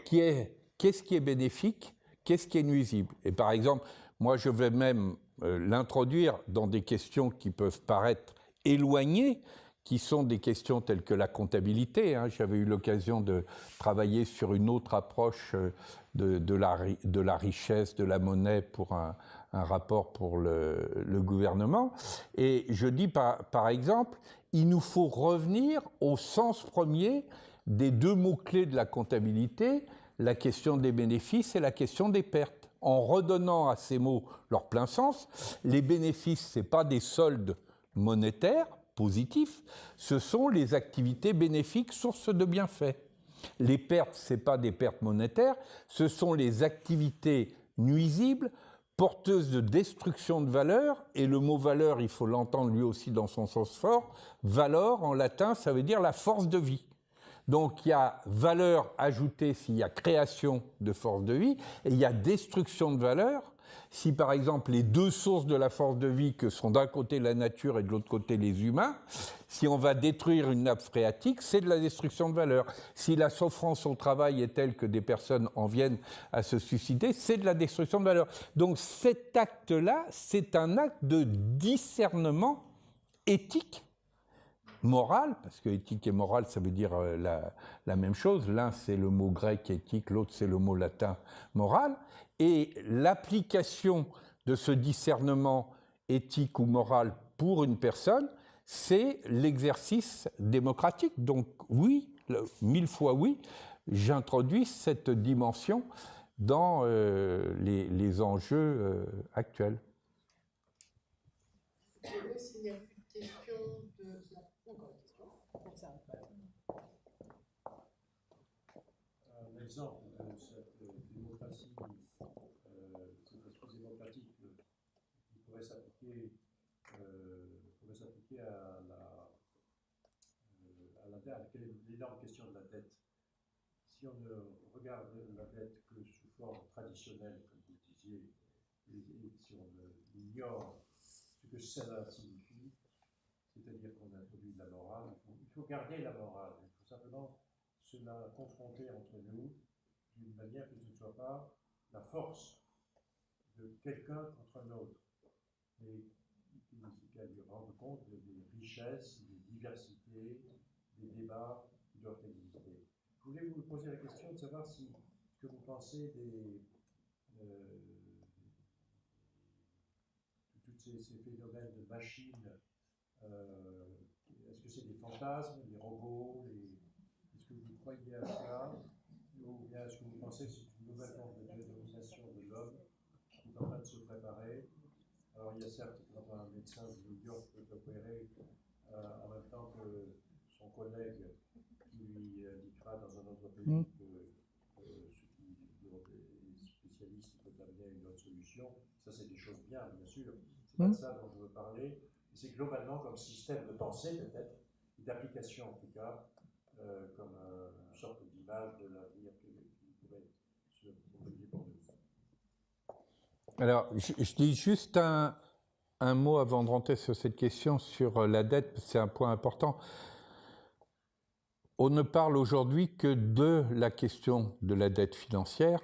qui est qu'est-ce qui est bénéfique, qu'est-ce qui est nuisible. Et par exemple, moi, je vais même l'introduire dans des questions qui peuvent paraître éloignées, qui sont des questions telles que la comptabilité. J'avais eu l'occasion de travailler sur une autre approche de la richesse, de la monnaie pour un rapport pour le gouvernement. Et je dis par exemple, il nous faut revenir au sens premier des deux mots-clés de la comptabilité, la question des bénéfices et la question des pertes. En redonnant à ces mots leur plein sens, les bénéfices, ce n'est pas des soldes monétaires, positifs, ce sont les activités bénéfiques, sources de bienfaits. Les pertes, ce n'est pas des pertes monétaires, ce sont les activités nuisibles, porteuses de destruction de valeur, et le mot valeur, il faut l'entendre lui aussi dans son sens fort, valor en latin, ça veut dire la force de vie. Donc il y a valeur ajoutée s'il y a création de force de vie, et il y a destruction de valeur si par exemple les deux sources de la force de vie, que sont d'un côté la nature et de l'autre côté les humains, si on va détruire une nappe phréatique, c'est de la destruction de valeur. Si la souffrance au travail est telle que des personnes en viennent à se suicider, c'est de la destruction de valeur. Donc cet acte-là, c'est un acte de discernement éthique, moral, parce que éthique et morale, ça veut dire la même chose. L'un, c'est le mot grec éthique, l'autre, c'est le mot latin moral. Et l'application de ce discernement éthique ou moral pour une personne, c'est l'exercice démocratique. Donc oui, 1000 fois oui, j'introduis cette dimension dans les enjeux actuels. S'il n'y a plus de questions de... Encore une question. Un exemple de cette démocratie, cette esprit démocratique qui pourrait s'appliquer à la dette, quelle est l'énorme question de la dette. Si on ne regarde la dette que sous forme traditionnelle, comme vous le et si on ignore ce que cela signifie, c'est-à-dire qu'on introduit de la morale, il faut garder la morale, il faut simplement se la confronter entre nous d'une manière que ce ne soit pas la force de quelqu'un contre un autre, mais qu'elle lui rende compte des richesses, des diversités, des débats qui doivent exister. Je voulais vous poser la question de savoir ce que vous pensez de tous ces phénomènes de machines. Est-ce que c'est des fantasmes, des robots, est-ce que vous croyez à cela, ou bien est-ce que vous pensez que c'est une nouvelle forme de domination de l'homme qui est en train de se préparer? Alors il y a certes, quand un médecin de New York peut opérer en même temps que son collègue qui lui indiquera dans un autre pays que ce qui est spécialiste peut amener à une autre solution, ça c'est des choses bien sûr. C'est pas de ça dont je veux parler. C'est globalement comme système de pensée peut-être, d'application en tout cas, comme une sorte d'image de l'avenir qui pourrait se produire pour nous. Alors, je dis juste un mot avant de rentrer sur cette question sur la dette, c'est un point important. On ne parle aujourd'hui que de la question de la dette financière,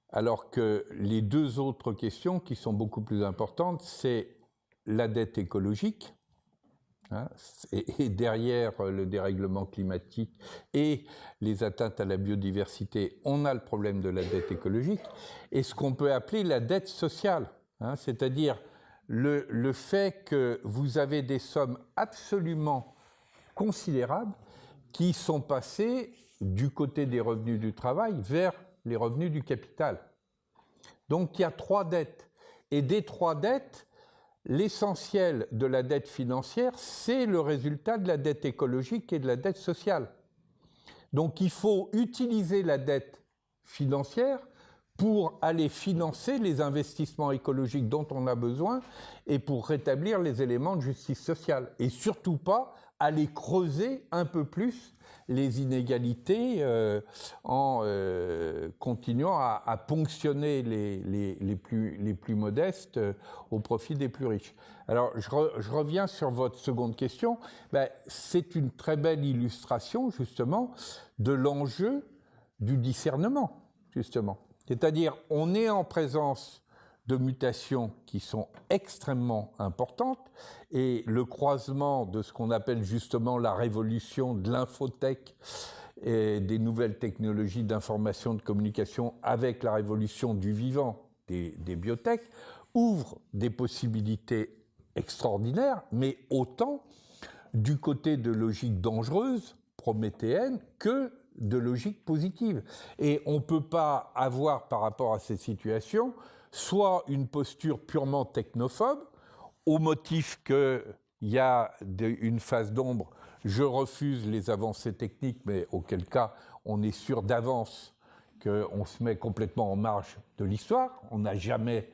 alors que les deux autres questions qui sont beaucoup plus importantes, c'est la dette écologique, hein, et derrière le dérèglement climatique et les atteintes à la biodiversité, on a le problème de la dette écologique, et ce qu'on peut appeler la dette sociale, hein, c'est-à-dire le fait que vous avez des sommes absolument considérables qui sont passées du côté des revenus du travail vers les revenus du capital. Donc il y a trois dettes, et des trois dettes, l'essentiel de la dette financière, c'est le résultat de la dette écologique et de la dette sociale. Donc il faut utiliser la dette financière pour aller financer les investissements écologiques dont on a besoin et pour rétablir les éléments de justice sociale. Et surtout pas aller creuser un peu plus les inégalités en continuant à ponctionner les plus modestes au profit des plus riches. Alors, je reviens sur votre seconde question. C'est une très belle illustration, justement, de l'enjeu du discernement, justement. C'est-à-dire, on est en présence de mutations qui sont extrêmement importantes, et le croisement de ce qu'on appelle justement la révolution de l'infotech et des nouvelles technologies d'information, de communication avec la révolution du vivant, des biotech, ouvre des possibilités extraordinaires, mais autant du côté de logiques dangereuses, prométhéennes, que de logiques positives. Et on ne peut pas avoir par rapport à cette situation soit une posture purement technophobe, au motif qu'il y a une phase d'ombre, je refuse les avancées techniques, mais auquel cas on est sûr d'avance qu'on se met complètement en marge de l'histoire, on n'a jamais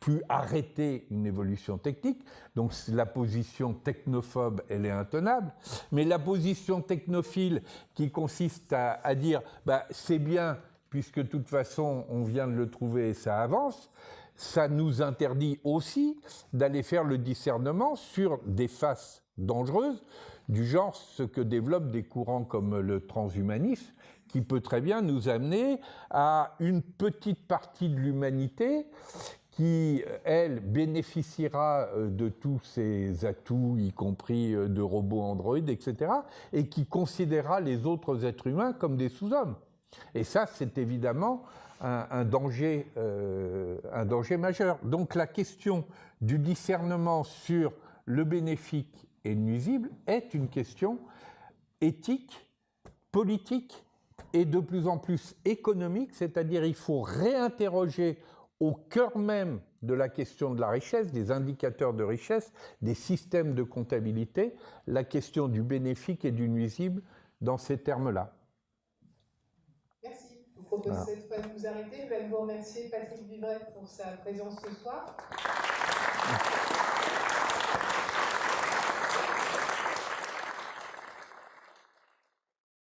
pu arrêter une évolution technique, donc la position technophobe, elle est intenable, mais la position technophile qui consiste à dire c'est bien, puisque de toute façon on vient de le trouver et ça avance, ça nous interdit aussi d'aller faire le discernement sur des faces dangereuses, du genre ce que développent des courants comme le transhumanisme, qui peut très bien nous amener à une petite partie de l'humanité qui, elle, bénéficiera de tous ces atouts, y compris de robots Android, etc., et qui considérera les autres êtres humains comme des sous-hommes. Et ça, c'est évidemment un danger majeur. Donc la question du discernement sur le bénéfique et le nuisible est une question éthique, politique et de plus en plus économique, c'est-à-dire il faut réinterroger au cœur même de la question de la richesse, des indicateurs de richesse, des systèmes de comptabilité, la question du bénéfique et du nuisible dans ces termes-là. Merci. Je vous propose cette fois de nous arrêter. Je vais vous remercier Patrick Vivray pour sa présence ce soir.